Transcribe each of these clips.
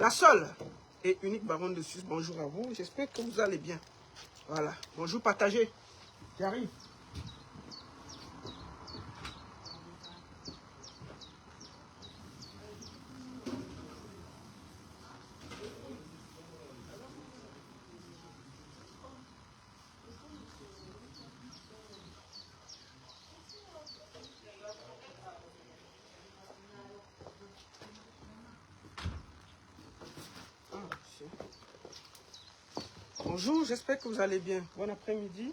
La seule et unique baronne de Suisse, bonjour à vous. J'espère que vous allez bien. Voilà. Bonjour, partagez. J'arrive. Bonjour, j'espère que vous allez bien. Bon après-midi.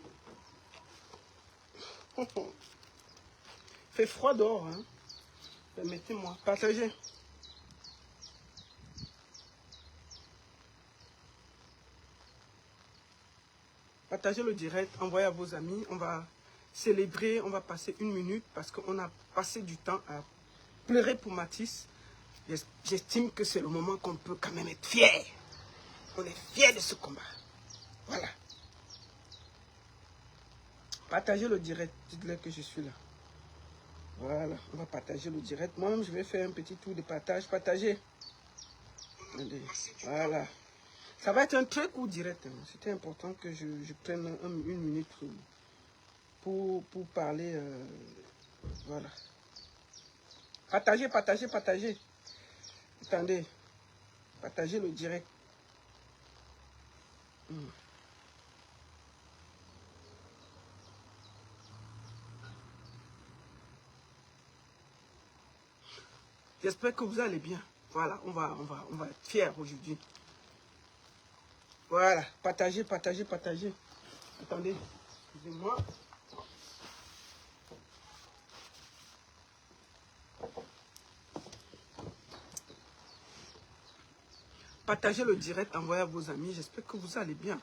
Fait froid dehors, hein. Permettez-moi. Partagez. Partagez le direct, envoyez à vos amis. On va célébrer, on va passer 1 minute parce qu'on a passé du temps à pleurer pour Mathis. J'estime que c'est le moment qu'on peut quand même être fier. On est fier de ce combat. Voilà. Partagez le direct. Dites-leur que je suis là. Voilà. On va partager le direct. Moi-même, je vais faire un petit tour de partage. Partagez. Allez. Voilà. Ça va être un très court direct. C'était important que je prenne 1 minute pour parler. Voilà. Partagez, partagez, partagez. Attendez. Partagez le direct. J'espère que vous allez bien. Voilà, on va être fiers aujourd'hui. Voilà, partagez, partagez, partagez. Attendez, excusez-moi. Partagez le direct, envoyez à vos amis. J'espère que vous allez bien.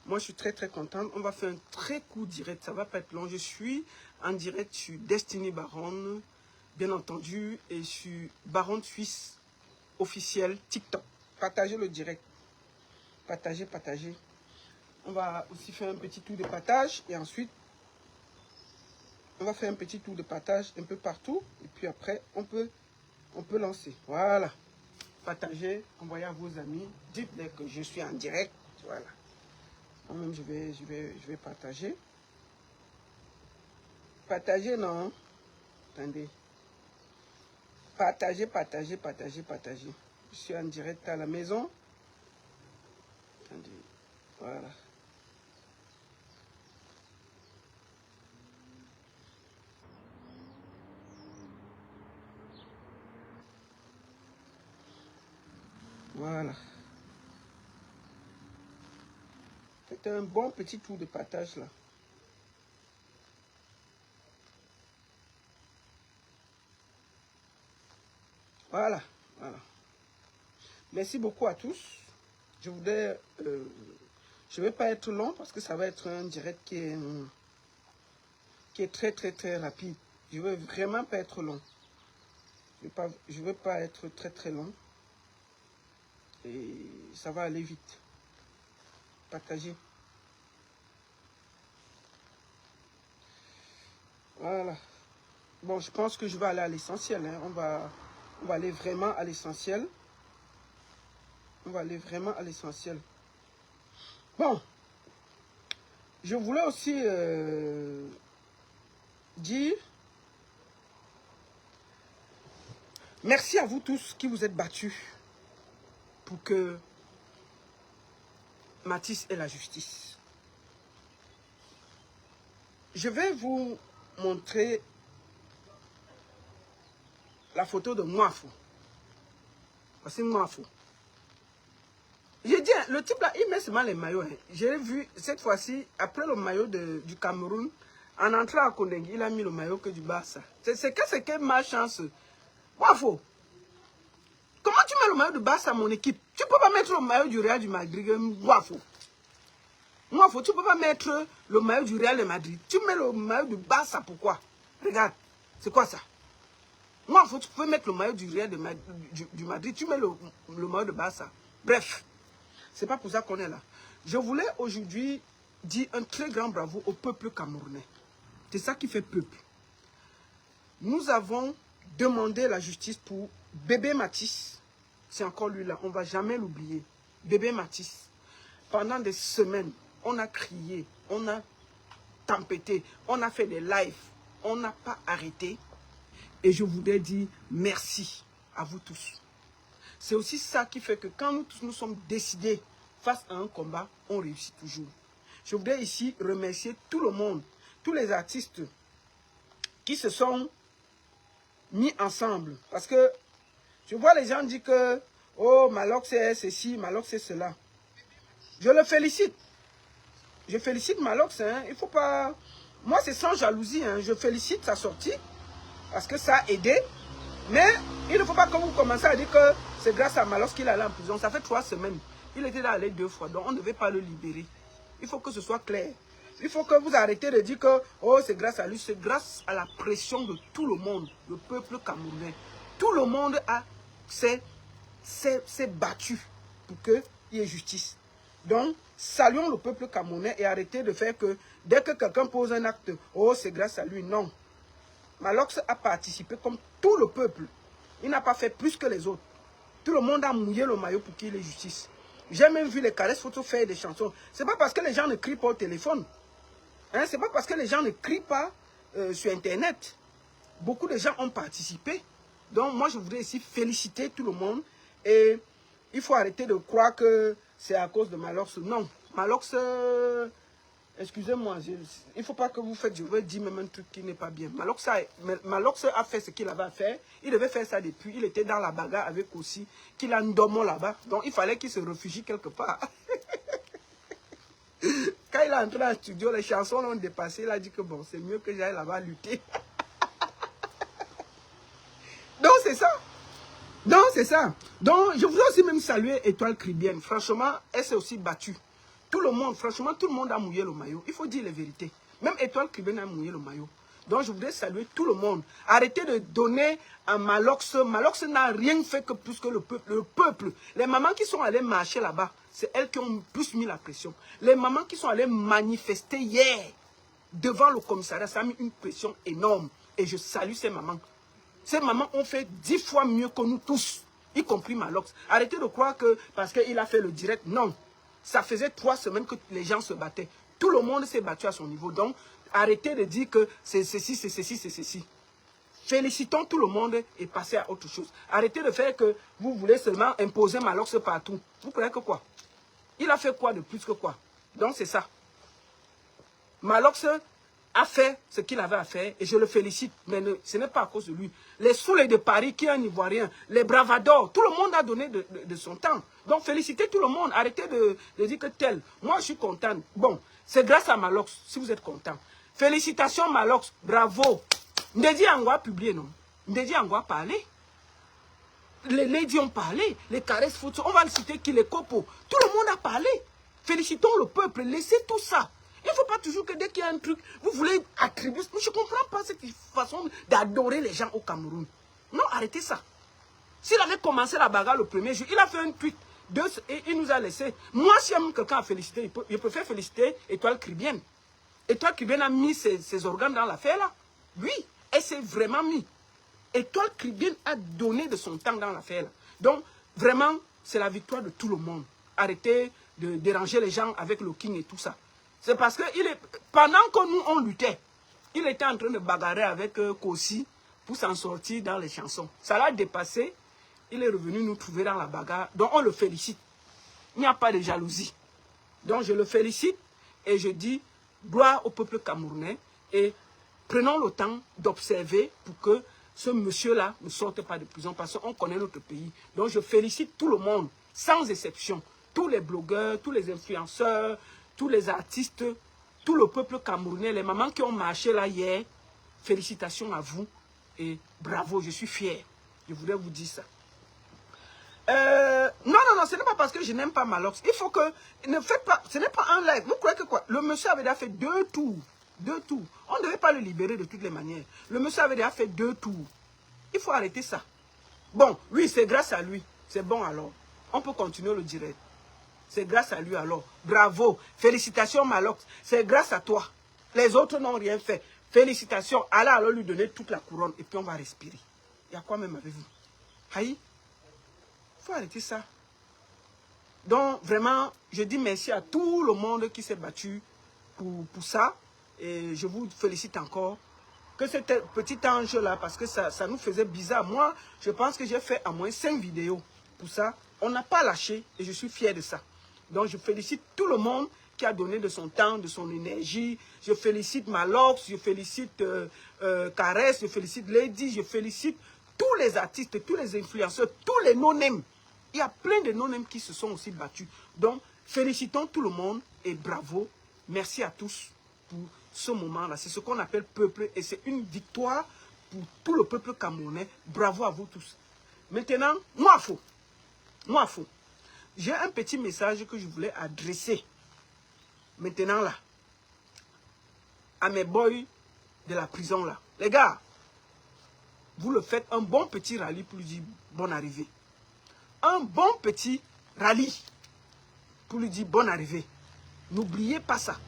Moi, je suis très, très contente. On va faire un très court direct. Ça ne va pas être long. Je suis en direct sur Destiny Baronne, bien entendu, et sur Baronne Suisse officiel TikTok. Partagez le direct. Partagez, partagez. On va aussi faire un petit tour de partage. Et ensuite, on va faire un petit tour de partage un peu partout. Et puis après, on peut lancer. Voilà. Partagez, envoyez à vos amis. Dites-leur que je suis en direct. Voilà. Moi-même, je vais partager. Partagez, non? Attendez. Partagez, partagez, partagez, partagez. Je suis en direct à la maison. Attendez. Voilà. Voilà. Faites un bon petit tour de partage là. Voilà. Voilà. Merci beaucoup à tous. Je voudrais... je ne vais pas être long parce que ça va être un direct qui est très très très rapide. Je ne veux vraiment pas être long. Je veux pas être très très long. Et ça va aller vite. Partagez. Voilà. Bon, je pense que je vais aller à l'essentiel. Hein. On va aller vraiment à l'essentiel. On va aller vraiment à l'essentiel. Bon. Je voulais aussi dire merci à vous tous qui vous êtes battus pour que Mathis ait la justice. Je vais vous montrer la photo de Mwafo. Voici Mwafo. J'ai dit, le type là, il met seulement les maillots. Hein. J'ai vu cette fois-ci, après le maillot du Cameroun, en entrant à Kondengui, il a mis le maillot que du Barça. C'est que malchance. Mwafo. Comment tu mets le maillot du Barça à mon équipe? Tu ne peux pas mettre le maillot du Real du Madrid. Mwafo. Mwafo, tu ne peux pas mettre le maillot du Real de Madrid. Tu mets le maillot du Barça, pourquoi? Regarde, c'est quoi ça? Mwafo, tu peux mettre le maillot du Real du Madrid. Tu mets le maillot de Barça. Bref. C'est pas pour ça qu'on est là. Je voulais aujourd'hui dire un très grand bravo au peuple camerounais. C'est ça qui fait peuple. Nous avons demandé la justice pour bébé Mathis. c'est encore lui là. On ne va jamais l'oublier. Bébé Matisse, pendant des semaines, on a crié, on a tempêté, on a fait des lives, on n'a pas arrêté. Et je voudrais dire merci à vous tous. C'est aussi ça qui fait que quand nous tous nous sommes décidés face à un combat, on réussit toujours. Je voudrais ici remercier tout le monde, tous les artistes qui se sont mis ensemble. Parce que je vois les gens dire que oh, Malox c'est ceci, Malox c'est cela. Je le félicite. Je félicite Malox. Hein. Il faut pas... Moi, c'est sans jalousie. Hein. Je félicite sa sortie parce que ça a aidé. Mais il ne faut pas que vous commencez à dire que c'est grâce à Malox qu'il est allé en prison. Ça fait 3 semaines. Il était allé 2 fois. Donc, on ne devait pas le libérer. Il faut que ce soit clair. Il faut que vous arrêtez de dire que oh, c'est grâce à lui. C'est grâce à la pression de tout le monde, le peuple camerounais. Tout le monde s'est battu pour qu'il y ait justice. Donc, saluons le peuple camerounais et arrêtez de faire que dès que quelqu'un pose un acte, oh, c'est grâce à lui. Non. Malox a participé comme tout le peuple. Il n'a pas fait plus que les autres. Tout le monde a mouillé le maillot pour qu'il y ait justice. J'ai même vu les caresses photos faire des chansons. C'est pas parce que les gens ne crient pas au téléphone. Hein, c'est pas parce que les gens ne crient pas sur Internet. Beaucoup de gens ont participé. Donc, moi, je voudrais ici féliciter tout le monde. Et il faut arrêter de croire que c'est à cause de Malox. Non, Malox, excusez-moi, il ne faut pas que vous faites, je veux dire même un truc qui n'est pas bien. Malox a fait ce qu'il avait à faire. Il devait faire ça depuis. Il était dans la bagarre avec aussi, qu'il a un domo là-bas. Donc, il fallait qu'il se réfugie quelque part. Quand il est entré dans le studio, les chansons l'ont dépassé. Il a dit que bon, c'est mieux que j'aille là-bas lutter. Donc, c'est ça. Donc, c'est ça. Donc, je voudrais aussi même saluer Étoile Cribienne. Franchement, elle s'est aussi battue. Tout le monde, franchement, tout le monde a mouillé le maillot. Il faut dire les vérités. Même Étoile Cribienne a mouillé le maillot. Donc, je voudrais saluer tout le monde. Arrêtez de donner à Malox. Malox n'a rien fait que plus que le peuple. Le peuple. Les mamans qui sont allées marcher là-bas, c'est elles qui ont plus mis la pression. Les mamans qui sont allées manifester hier devant le commissariat, ça a mis une pression énorme. Et je salue ces mamans. Ces mamans ont fait 10 fois mieux que nous tous, y compris Malox. Arrêtez de croire que parce qu'il a fait le direct, non. Ça faisait 3 semaines que les gens se battaient. Tout le monde s'est battu à son niveau. Donc, arrêtez de dire que c'est ceci, c'est ceci, c'est ceci. Félicitons tout le monde et passez à autre chose. Arrêtez de faire que vous voulez seulement imposer Malox partout. Vous croyez que quoi? Il a fait quoi de plus que quoi? Donc, c'est ça. Malox a fait ce qu'il avait à faire et je le félicite, mais ce n'est pas à cause de lui. Les Souley de Paris, qui est un Ivoirien, les Bravadors, tout le monde a donné de son temps. Donc félicitez tout le monde, arrêtez de dire que tel. Moi je suis content. Bon, c'est grâce à Malox, si vous êtes content. Félicitations Malox, bravo. Ndedi Angwa publié, non? Ndedi Angwa parlé. Les ladies ont parlé, les caresses photos, on va le citer qui, les copos. Tout le monde a parlé. Félicitons le peuple, laissez tout ça. Il ne faut pas toujours que dès qu'il y a un truc, vous voulez attribuer. Je ne comprends pas cette façon d'adorer les gens au Cameroun. Non, arrêtez ça. S'il avait commencé la bagarre le premier jour, il a fait un tweet et il nous a laissé. Moi, si quelqu'un a félicité, il peut faire féliciter Étoile Cribienne. Étoile Cribienne a mis ses organes dans l'affaire là. Oui, elle s'est vraiment mis. Étoile Cribienne a donné de son temps dans l'affaire là. Donc, vraiment, c'est la victoire de tout le monde. Arrêtez de déranger les gens avec le King et tout ça. C'est parce que pendant que nous, on luttait, il était en train de bagarrer avec Kossi pour s'en sortir dans les chansons. Ça l'a dépassé. Il est revenu nous trouver dans la bagarre. Donc, on le félicite. Il n'y a pas de jalousie. Donc, je le félicite et je dis gloire au peuple camerounais et prenons le temps d'observer pour que ce monsieur-là ne sorte pas de prison parce qu'on connaît notre pays. Donc, je félicite tout le monde, sans exception. Tous les blogueurs, tous les influenceurs, tous les artistes, tout le peuple camerounais, les mamans qui ont marché là hier, félicitations à vous et bravo, je suis fier. Je voulais vous dire ça. Non, ce n'est pas parce que je n'aime pas Malox. Il faut que, ne faites pas, ce n'est pas un live. Vous croyez que quoi? Le monsieur avait déjà fait 2 tours. 2 tours. On ne devait pas le libérer de toutes les manières. Le monsieur avait déjà fait 2 tours. Il faut arrêter ça. Bon, oui, c'est grâce à lui. C'est bon alors. On peut continuer le direct. C'est grâce à lui alors. Bravo. Félicitations Malox. C'est grâce à toi. Les autres n'ont rien fait. Félicitations. Allez alors lui donner toute la couronne et puis on va respirer. Il y a quoi même avec vous? Aïe. faut arrêter ça. Donc, vraiment, je dis merci à tout le monde qui s'est battu pour ça. Et je vous félicite encore. Que ce petit ange-là, parce que ça nous faisait bizarre. Moi, je pense que j'ai fait à moins 5 vidéos pour ça. On n'a pas lâché et je suis fier de ça. Donc, je félicite tout le monde qui a donné de son temps, de son énergie. Je félicite Malox, je félicite Caresse, je félicite Lady, je félicite tous les artistes, tous les influenceurs, tous les no-names. Il y a plein de no-names qui se sont aussi battus. Donc, félicitons tout le monde et bravo. Merci à tous pour ce moment-là. C'est ce qu'on appelle peuple et c'est une victoire pour tout le peuple camerounais. Bravo à vous tous. Maintenant, moi, j'ai un petit message que je voulais adresser. Maintenant, là, à mes boys de la prison, là. Les gars, vous le faites un bon petit rallye pour lui dire bonne arrivée. Un bon petit rallye pour lui dire bonne arrivée. N'oubliez pas ça.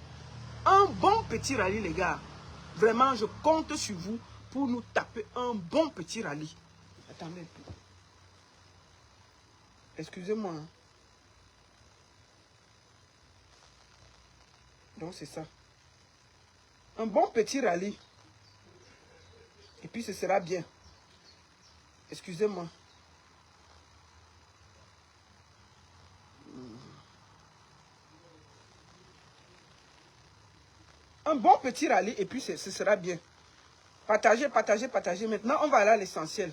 Un bon petit rallye, les gars. Vraiment, je compte sur vous pour nous taper un bon petit rallye. Attendez un peu. Excusez-moi. Donc, c'est ça. Un bon petit rallye. Et puis, ce sera bien. Excusez-moi. Un bon petit rallye et puis ce sera bien. Partagez, partagez, partagez. Maintenant, on va aller à l'essentiel.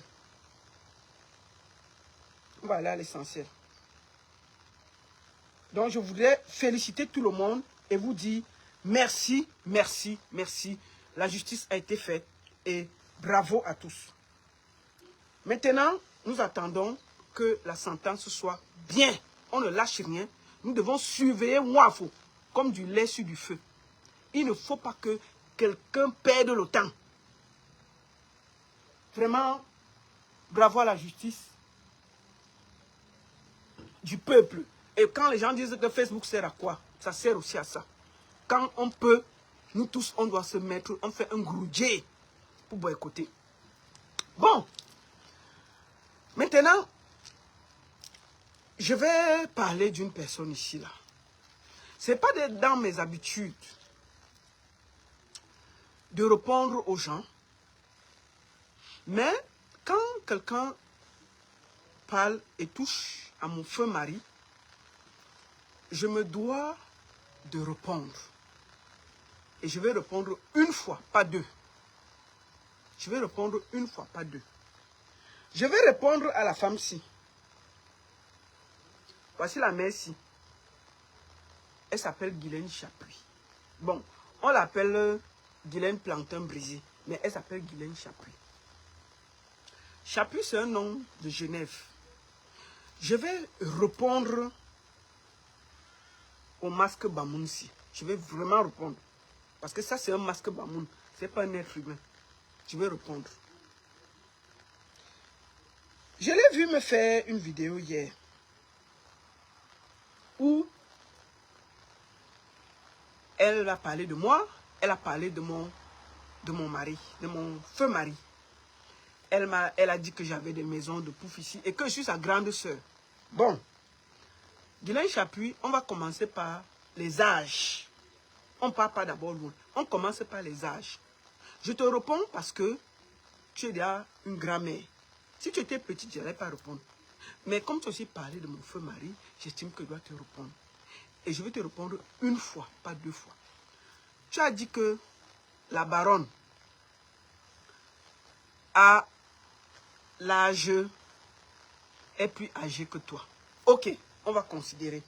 On va aller à l'essentiel. Donc, je voudrais féliciter tout le monde et vous dire merci, merci, merci. La justice a été faite et bravo à tous. Maintenant, nous attendons que la sentence soit bien. On ne lâche rien. Nous devons surveiller Wafo comme du lait sur du feu. Il ne faut pas que quelqu'un perde le temps. Vraiment, bravo à la justice du peuple. Et quand les gens disent que Facebook sert à quoi? Ça sert aussi à ça. Quand on peut, nous tous, on doit se mettre, on fait un groudier pour boycotter. Bon. Maintenant, je vais parler d'une personne ici, là. Ce n'est pas dans mes habitudes de répondre aux gens. Mais quand quelqu'un parle et touche à mon feu mari, je me dois de répondre. Et je vais répondre une fois, pas deux. Je vais répondre une fois, pas deux. Je vais répondre à la femme-ci. Voici la mère-ci. Elle s'appelle Guylaine Chapuis. Bon, on l'appelle Guylaine Plantain Brisé, mais elle s'appelle Guylaine Chapuis. Chapuis, c'est un nom de Genève. Je vais répondre au masque Bamounsi. Je vais vraiment répondre. Parce que ça, c'est un masque Bamoun. Ce n'est pas un être humain. Je vais répondre. Je l'ai vu me faire une vidéo hier. Où elle a parlé de moi. Elle a parlé de mon mari. De mon feu mari. Elle a dit que j'avais des maisons de pouf ici. Et que je suis sa grande soeur. Bon. Guylaine Chapuis, on va commencer par les âges. On ne part pas d'abord loin. On commence par les âges. Je te réponds parce que tu es déjà une grand-mère. Si tu étais petite, je n'allais pas répondre. Mais comme tu as aussi parlé de mon feu mari, j'estime que je dois te répondre. Et je vais te répondre une fois, pas deux fois. Tu as dit que la baronne a l'âge est plus âgé que toi. Ok, on va considérer.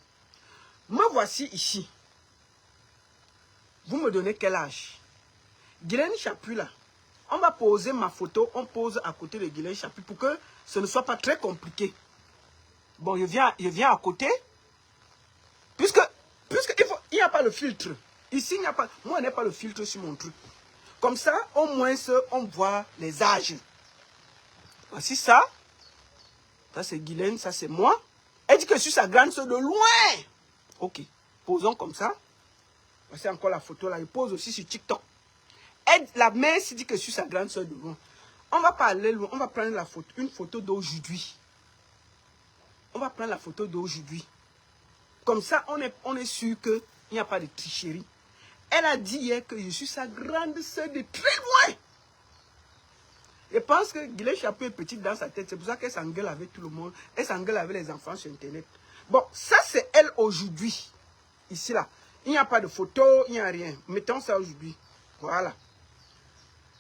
Me voici ici. Vous me donnez quel âge? Guylaine Chapuis là. On va poser ma photo, on pose à côté de Guylaine Chapuis pour que ce ne soit pas très compliqué. Bon, je viens à côté. Puisque il n'y a pas le filtre. Ici, il n'y a pas. Moi, il n'y a pas le filtre sur mon truc. Comme ça, au moins, on voit les âges. Voici ça. Ça, c'est Guylaine, ça, c'est moi. Elle dit que je suis sa grande soeur de loin. Ok. Posons comme ça. Voici encore la photo là. Je pose aussi sur TikTok. La mère s'est dit que je suis sa grande soeur de loin. On va pas aller loin. On va prendre une photo d'aujourd'hui. On va prendre la photo d'aujourd'hui. Comme ça, on est sûr qu'il n'y a pas de tricherie. Elle a dit hier que je suis sa grande sœur de très loin. Je pense que Guylaine Chapeau est petite dans sa tête. C'est pour ça qu'elle s'engueule avec tout le monde. Elle s'engueule avec les enfants sur Internet. Bon, ça c'est elle aujourd'hui. Ici, là. Il n'y a pas de photo, il n'y a rien. Mettons ça aujourd'hui. Voilà.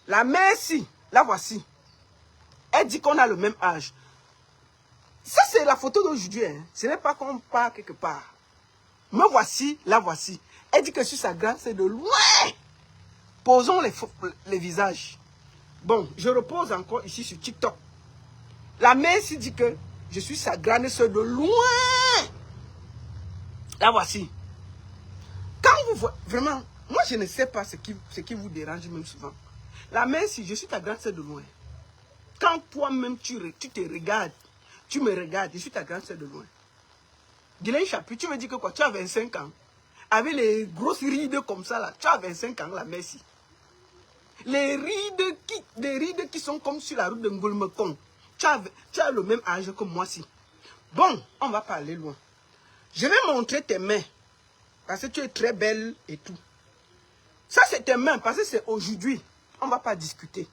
La mère, si, la voici. Elle dit qu'on a le même âge. Ça, c'est la photo d'aujourd'hui. Hein. Ce n'est pas qu'on part quelque part. Me voici, la voici. Elle dit que sur sa grande, c'est de loin. Posons les visages. Bon, je repose encore ici sur TikTok. La mère s'y dit que je suis sa grande soeur de loin. La voici. Quand vous voyez, vraiment, moi je ne sais pas ce qui vous dérange même souvent. La mère, si je suis ta grande soeur de loin. Quand toi-même tu te regardes, tu me regardes, je suis ta grande soeur de loin. Guylaine Chapeau, tu me dis que quoi? Tu as 25 ans. Avec les grosses rides comme ça là, tu as 25 ans, la merci. Les rides qui sont comme sur la route de Ngolmekong. Tu as le même âge que moi si. Bon, on va pas aller loin. Je vais montrer tes mains. Parce que tu es très belle et tout. Ça c'est tes mains, parce que c'est aujourd'hui. On ne va pas discuter.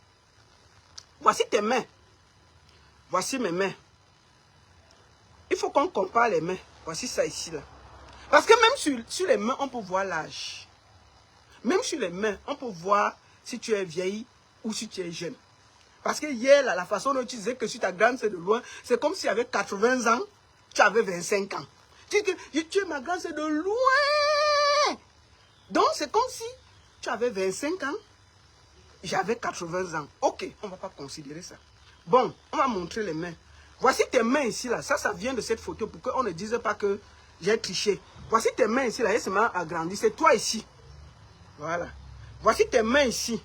Voici tes mains. Voici mes mains. Il faut qu'on compare les mains. Voici ça ici là. Parce que même sur les mains, on peut voir l'âge. Même sur les mains, on peut voir si tu es vieille ou si tu es jeune. Parce que hier, là, la façon dont tu disais que sur ta grande sœur de loin, c'est comme si avec 80 ans, tu avais 25 ans. Tu dis que tu es ma grande sœur de loin. Donc, c'est comme si tu avais 25 ans, j'avais 80 ans. Ok, on ne va pas considérer ça. Bon, on va montrer les mains. Voici tes mains ici, là. Ça vient de cette photo pour qu'on ne dise pas que j'ai triché. Voici tes mains ici, là. Elles se m'ont agrandi. C'est toi ici. Voilà. Voici tes mains ici.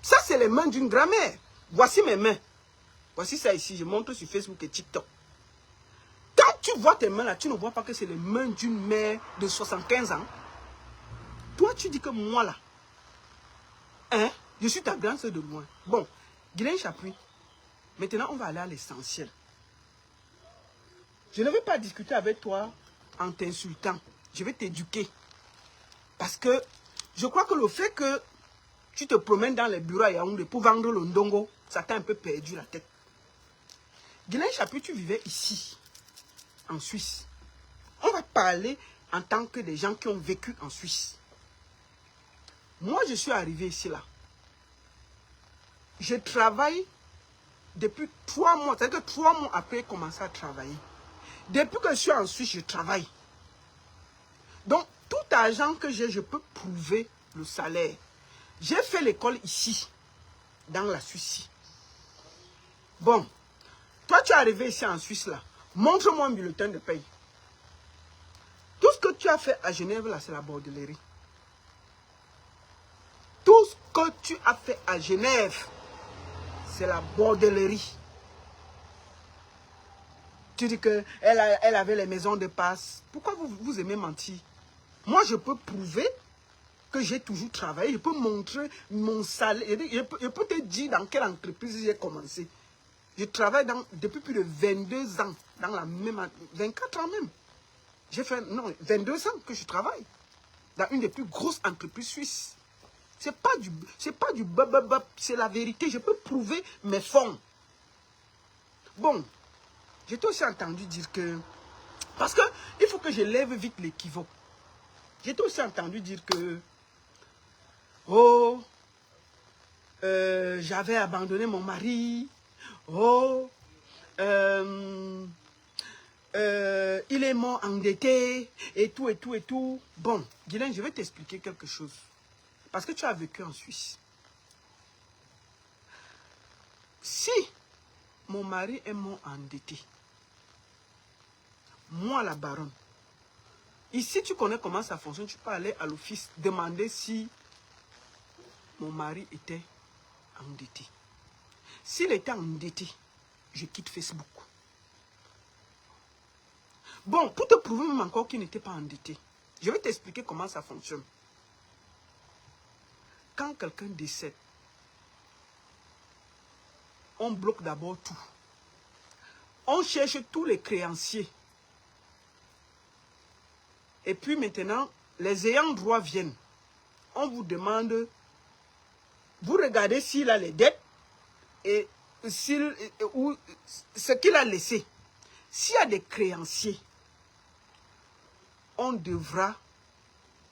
Ça, c'est les mains d'une grand-mère. Voici mes mains. Voici ça ici. Je montre sur Facebook et TikTok. Quand tu vois tes mains là, tu ne vois pas que c'est les mains d'une mère de 75 ans. Toi, tu dis que moi là, hein, je suis ta grande sœur de loin. Bon, Guylaine Chapeau, maintenant on va aller à l'essentiel. Je ne vais pas discuter avec toi en t'insultant. Je vais t'éduquer. Parce que je crois que le fait que tu te promènes dans les bureaux à Yaoundé pour vendre le ndongo, ça t'a un peu perdu la tête. Guylaine Chapeau, tu vivais ici, en Suisse. On va parler en tant que des gens qui ont vécu en Suisse. Moi, je suis arrivé ici, là. Je travaille depuis 3 mois. C'est-à-dire que 3 mois après, j'ai commencé à travailler. Depuis que je suis en Suisse, je travaille. Donc, tout argent que j'ai, je peux prouver le salaire. J'ai fait l'école ici, dans la Suisse. Bon, toi, tu es arrivé ici en Suisse, là. Montre-moi un bulletin de paye. Tout ce que tu as fait à Genève, là, c'est la bordellerie. Tout ce que tu as fait à Genève, c'est la bordellerie. Tu dis qu'elle avait les maisons de passe. Pourquoi vous aimez mentir? Moi, je peux prouver que j'ai toujours travaillé. Je peux montrer mon salaire. Je peux te dire dans quelle entreprise j'ai commencé. Je travaille depuis plus de 22 ans. Dans la même... 24 ans même. J'ai fait... Non, 22 ans que je travaille. Dans une des plus grosses entreprises suisses. C'est pas du bababab. C'est la vérité. Je peux prouver mes fonds. Bon. J'ai aussi entendu dire que... Parce que il faut que je lève vite l'équivoque. J'ai aussi entendu dire que... Oh, j'avais abandonné mon mari. Oh, il est mort endetté. Et tout, et tout, et tout. Bon, Guylaine, je vais t'expliquer quelque chose. Parce que tu as vécu en Suisse. Si mon mari est mort endetté, moi la baronne, ici tu connais comment ça fonctionne, tu peux aller à l'office demander si mon mari était endetté. S'il était endetté, je quitte Facebook. Bon, pour te prouver même encore qu'il n'était pas endetté, je vais t'expliquer comment ça fonctionne. Quand quelqu'un décède, on bloque d'abord tout. On cherche tous les créanciers. Et puis maintenant, les ayants droit viennent. On vous demande, vous regardez s'il a les dettes et ou ce qu'il a laissé. S'il y a des créanciers, on devra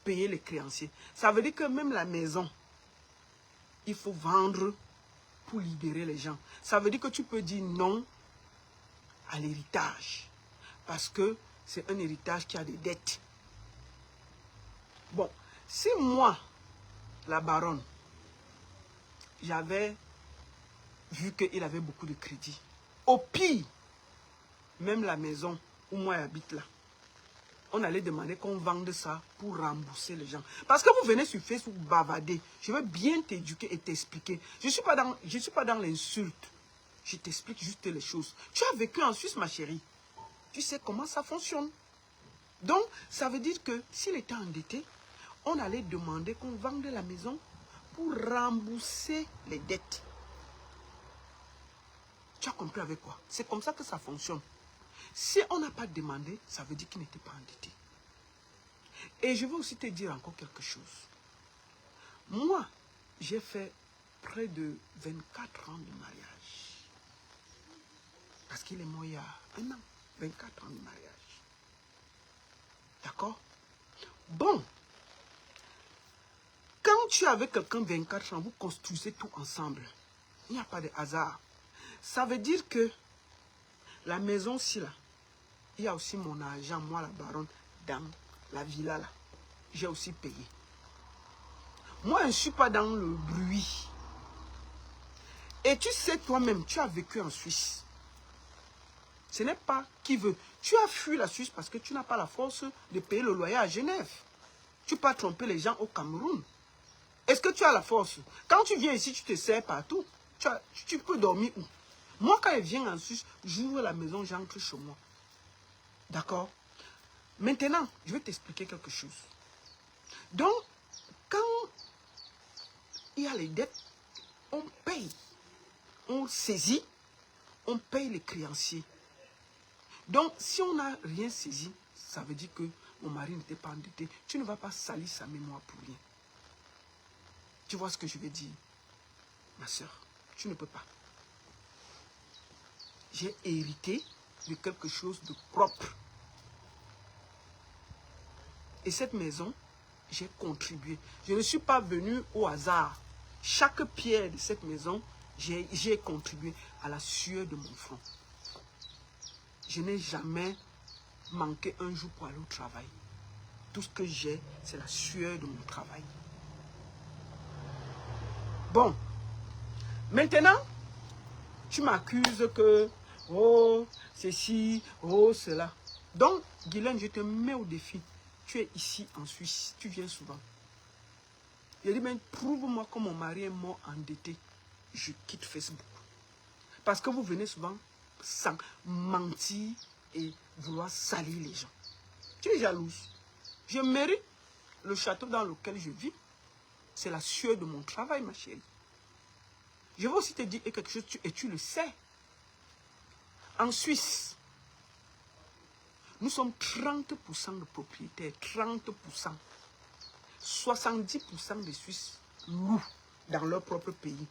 payer les créanciers. Ça veut dire que même la maison, il faut vendre pour libérer les gens. Ça veut dire que tu peux dire non à l'héritage. Parce que c'est un héritage qui a des dettes. Bon, si moi, la baronne, j'avais vu qu'il avait beaucoup de crédit, au pire, même la maison où moi j'habite là, on allait demander qu'on vende ça pour rembourser les gens. Parce que vous venez sur Facebook bavader. Je veux bien t'éduquer et t'expliquer. Je ne suis pas dans l'insulte. Je t'explique juste les choses. Tu as vécu en Suisse, ma chérie. Tu sais comment ça fonctionne. Donc, ça veut dire que s'il était endetté, on allait demander qu'on vende la maison pour rembourser les dettes. Tu as compris avec quoi? C'est comme ça que ça fonctionne. Si on n'a pas demandé, ça veut dire qu'il n'était pas endetté. Et je veux aussi te dire encore quelque chose. Moi, j'ai fait près de 24 ans de mariage. Parce qu'il est mort il y a un an. 24 ans de mariage. D'accord? Bon. Quand tu es avec quelqu'un 24 ans, vous construisez tout ensemble. Il n'y a pas de hasard. Ça veut dire que la maison-ci, là, il y a aussi mon argent, moi, la baronne, dans la villa, là. J'ai aussi payé. Moi, je ne suis pas dans le bruit. Et tu sais, toi-même, tu as vécu en Suisse. Ce n'est pas qui veut. Tu as fui la Suisse parce que tu n'as pas la force de payer le loyer à Genève. Tu peux pas tromper les gens au Cameroun. Est-ce que tu as la force? Quand tu viens ici, tu te sers partout. Tu peux dormir où? Moi, quand je viens en Suisse, j'ouvre la maison, j'entre chez moi. D'accord? Maintenant, je vais t'expliquer quelque chose. Donc, quand il y a les dettes, on paye. On saisit, on paye les créanciers. Donc, si on n'a rien saisi, ça veut dire que mon mari n'était pas endetté. Tu ne vas pas salir sa mémoire pour rien. Tu vois ce que je veux dire? Ma soeur, tu ne peux pas. J'ai hérité de quelque chose de propre. Et cette maison, j'ai contribué. Je ne suis pas venu au hasard. Chaque pierre de cette maison, j'ai contribué à la sueur de mon front. Je n'ai jamais manqué un jour pour aller au travail. Tout ce que j'ai, c'est la sueur de mon travail. Bon, maintenant, tu m'accuses que, oh, ceci, oh, cela. Donc, Guylaine, je te mets au défi. Tu es ici en Suisse, tu viens souvent. Je dis, mais prouve-moi que mon mari est mort endetté. Je quitte Facebook. Parce que vous venez souvent sans mentir et vouloir salir les gens. Tu es jalouse. Je mérite le château dans lequel je vis. C'est la sueur de mon travail, ma chérie. Je vais aussi te dire quelque chose, et tu le sais. En Suisse, nous sommes 30% de propriétaires, 30%. 70% des Suisses louent dans leur propre pays.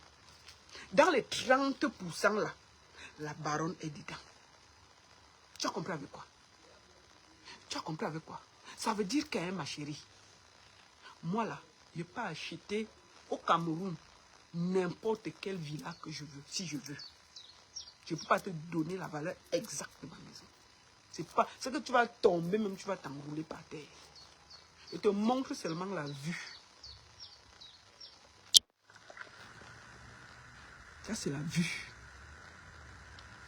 Dans les 30% là, la baronne est dedans. Tu as compris avec quoi? Tu as compris avec quoi? Ça veut dire qu'elle est ma chérie. Moi là, je peux acheter au Cameroun n'importe quelle villa que je veux, si je veux. Je ne peux pas te donner la valeur exacte de ma maison. C'est que tu vas tomber, même tu vas t'enrouler par terre. Je te montre seulement la vue. Ça, c'est la vue.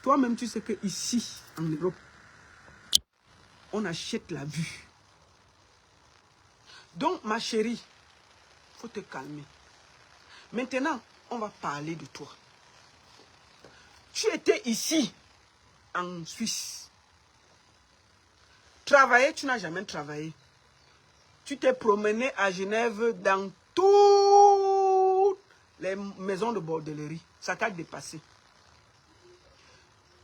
Toi-même, tu sais qu'ici, en Europe, on achète la vue. Donc, ma chérie, il faut te calmer. Maintenant, on va parler de toi. Tu étais ici, en Suisse. Travailler, tu n'as jamais travaillé. Tu t'es promené à Genève dans toutes les maisons de bordellerie. Ça t'a dépassé.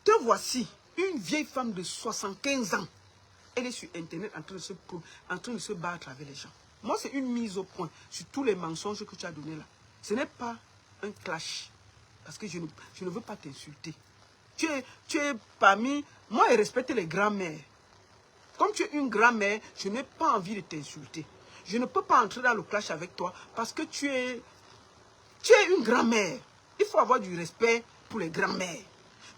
Te voici Une vieille femme de 75 ans, elle est sur Internet en train de se battre avec les gens. Moi, c'est une mise au point sur tous les mensonges que tu as donnés là. Ce n'est pas un clash. Parce que je ne veux pas t'insulter. Tu es parmi... Moi, je respecte les grands-mères. Comme tu es une grand-mère, je n'ai pas envie de t'insulter. Je ne peux pas entrer dans le clash avec toi parce que tu es une grand-mère. Il faut avoir du respect pour les grands-mères.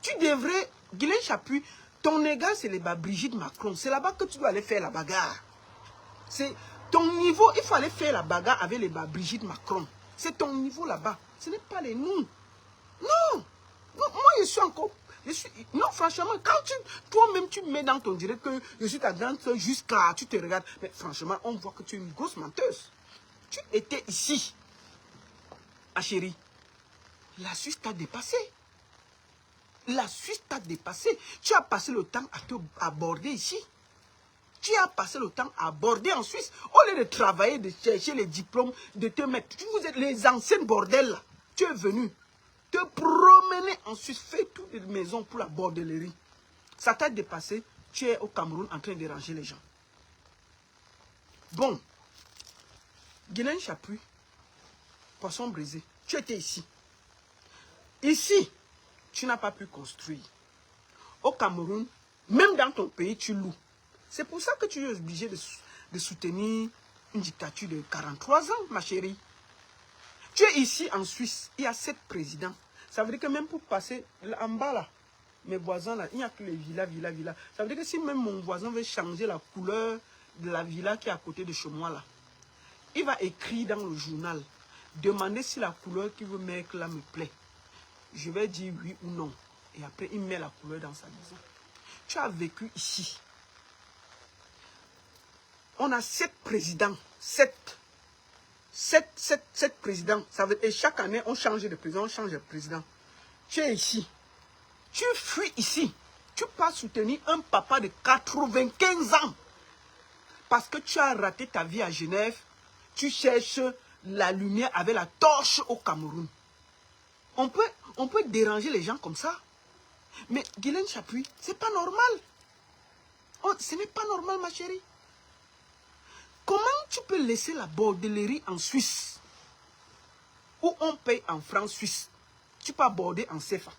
Tu devrais... Guylaine Chapuis, ton égal, c'est les Brigitte Macron. C'est là-bas que tu dois aller faire la bagarre. C'est ton niveau, il faut aller faire la bagarre avec les Brigitte Macron. C'est ton niveau là-bas. Ce n'est pas les nous. Non. Moi, je suis encore... non, franchement, quand toi-même, tu mets dans ton direct que je suis ta grande soeur jusqu'à... Tu te regardes. Mais franchement, on voit que tu es une grosse menteuse. Tu étais ici. Ah chérie, la Suisse t'a dépassé. La Suisse t'a dépassé. Tu as passé le temps à te aborder ici. Tu as passé le temps à aborder en Suisse. Au lieu de travailler, de chercher les diplômes, de te mettre... Vous êtes les anciennes bordels là. Tu es venu te promener en Suisse, fais toutes les maisons pour la bordellerie. Ça t'a dépassé. Tu es au Cameroun en train de déranger les gens. Bon. Guylaine Chapuis, poisson brisé. Tu étais ici. Ici, tu n'as pas pu construire. Au Cameroun, même dans ton pays, tu loues. C'est pour ça que tu es obligé de soutenir une dictature de 43 ans, ma chérie. Tu es ici en Suisse, il y a 7 présidents. Ça veut dire que même pour passer en bas là, mes voisins là, il n'y a que les villas. Ça veut dire que si même mon voisin veut changer la couleur de la villa qui est à côté de chez moi là, il va écrire dans le journal, demander si la couleur qu'il veut mettre là me plaît. Je vais dire oui ou non. Et après, il met la couleur dans sa maison. Tu as vécu ici. On a 7 présidents. 7 présidents. Ça veut, et chaque année, on change de président, on change de président. Tu es ici. Tu fuis ici. Tu pars soutenir un papa de 95 ans. Parce que tu as raté ta vie à Genève. Tu cherches la lumière avec la torche au Cameroun. On peut déranger les gens comme ça. Mais Guylaine Chapuis, c'est pas normal. Oh, ce n'est pas normal, ma chérie. Comment tu peux laisser la bordellerie en Suisse, où on paye en francs suisses, tu peux aborder en CFA?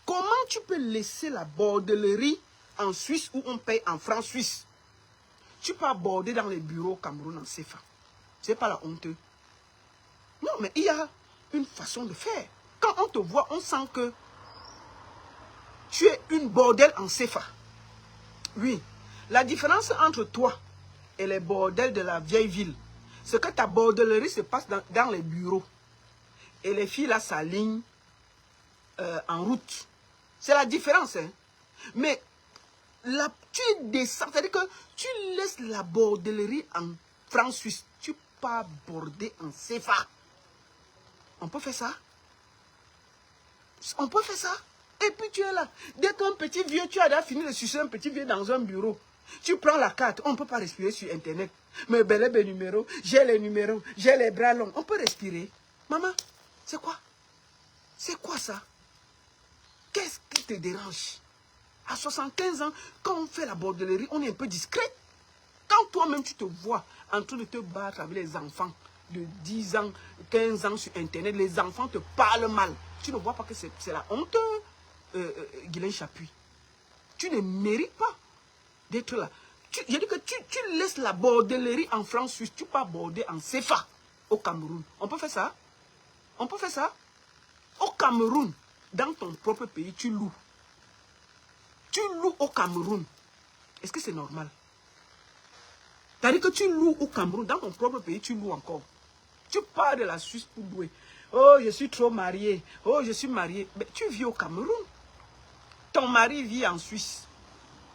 Comment tu peux laisser la bordellerie en Suisse, où on paye en francs suisses, tu peux aborder dans les bureaux au Cameroun en CFA? C'est pas la honte. Non, mais il y a une façon de faire. Quand on te voit, on sent que tu es une bordelle en CFA. Oui. La différence entre toi et les bordels de la vieille ville, c'est que ta bordellerie se passe dans les bureaux. Et les filles là s'alignent en route. C'est la différence. Hein? Mais tu descends, c'est-à-dire que tu laisses la bordellerie en francs suisses. Tu peux pas border en CFA. On peut faire ça? On peut faire ça? Et puis tu es là. Dès qu'un petit vieux, tu as déjà fini de sucer un petit vieux dans un bureau. Tu prends la carte, on ne peut pas respirer sur Internet. Mais bel numéro, j'ai les numéros, j'ai les bras longs. On peut respirer. Maman, c'est quoi? C'est quoi ça? Qu'est-ce qui te dérange? À 75 ans, quand on fait la bordellerie, on est un peu discret. Quand toi-même tu te vois en train de te battre avec les enfants de 10 ans, 15 ans sur Internet, les enfants te parlent mal. Tu ne vois pas que c'est la honte, Guylaine Chapuis. Tu ne mérites pas d'être là. J'ai dit que tu laisses la bordellerie en France suisse, tu peux border en CFA au Cameroun. On peut faire ça? On peut faire ça? Au Cameroun, dans ton propre pays, tu loues. Tu loues au Cameroun. Est-ce que c'est normal? C'est-à-dire que tu loues au Cameroun, dans ton propre pays, tu loues encore. Tu pars de la Suisse pour louer. Oh, je suis trop marié. Oh, je suis marié. Mais tu vis au Cameroun. Ton mari vit en Suisse.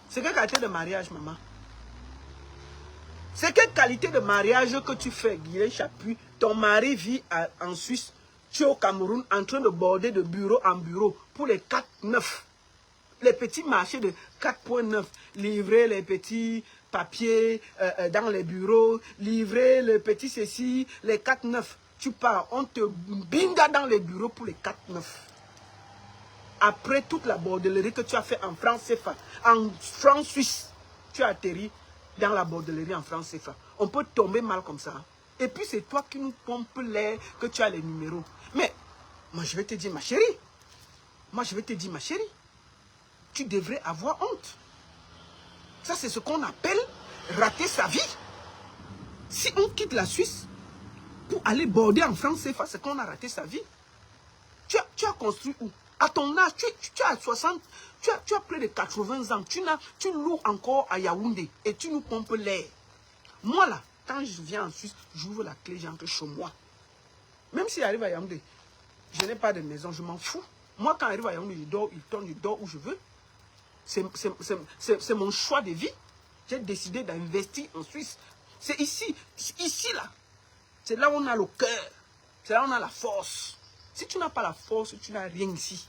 C'est quelle qualité de mariage, maman? C'est quelle qualité de mariage que tu fais, Guylaine Chapuis? Ton mari vit en Suisse. Tu es au Cameroun en train de border de bureau en bureau pour les 4,9. Les petits marchés de 4,9. Livrer les petits papiers dans les bureaux. Livrer les petits ceci, les 4,9. Tu pars, on te binga dans les bureaux pour les 4,9. après toute la bordellerie que tu as fait en France CFA, en France Suisse, tu as atterri dans la bordellerie en France CFA. On peut tomber mal comme ça. Et puis c'est toi qui nous pompes l'air, que tu as les numéros. Mais, moi je vais te dire ma chérie. Moi je vais te dire ma chérie. Tu devrais avoir honte. Ça c'est ce qu'on appelle rater sa vie. Si on quitte la Suisse pour aller border en France CFA, c'est qu'on a raté sa vie. Tu as construit où? À ton âge, tu as 60, tu as près de 80 ans, tu loues encore à Yaoundé et tu nous pompes l'air. Moi là, quand je viens en Suisse, j'ouvre la clé, j'entre chez moi. Même si j'arrive à Yaoundé, je n'ai pas de maison, je m'en fous. Moi quand j'arrive à Yaoundé, je dors où je veux. C'est mon choix de vie. J'ai décidé d'investir en Suisse. C'est ici là. C'est là où on a le cœur. C'est là où on a la force. Si tu n'as pas la force, tu n'as rien ici.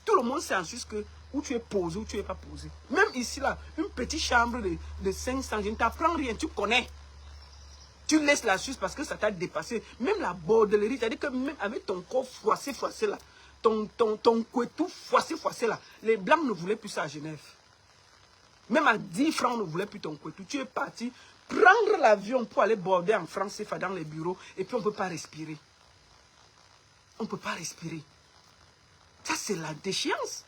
Tout le monde sait en Suisse que où tu es posé, où tu n'es pas posé. Même ici, là, une petite chambre de 500, je ne t'apprends rien, tu connais. Tu laisses la Suisse parce que ça t'a dépassé. Même la bordellerie, c'est-à-dire que même avec ton corps froissé là, ton couetou froissé là, les Blancs ne voulaient plus ça à Genève. Même à 10 francs, on ne voulait plus ton couetou. Tu es parti prendre l'avion pour aller border en France, c'est dans les bureaux, et puis on ne peut pas respirer. On ne peut pas respirer. Ça, c'est la déchéance.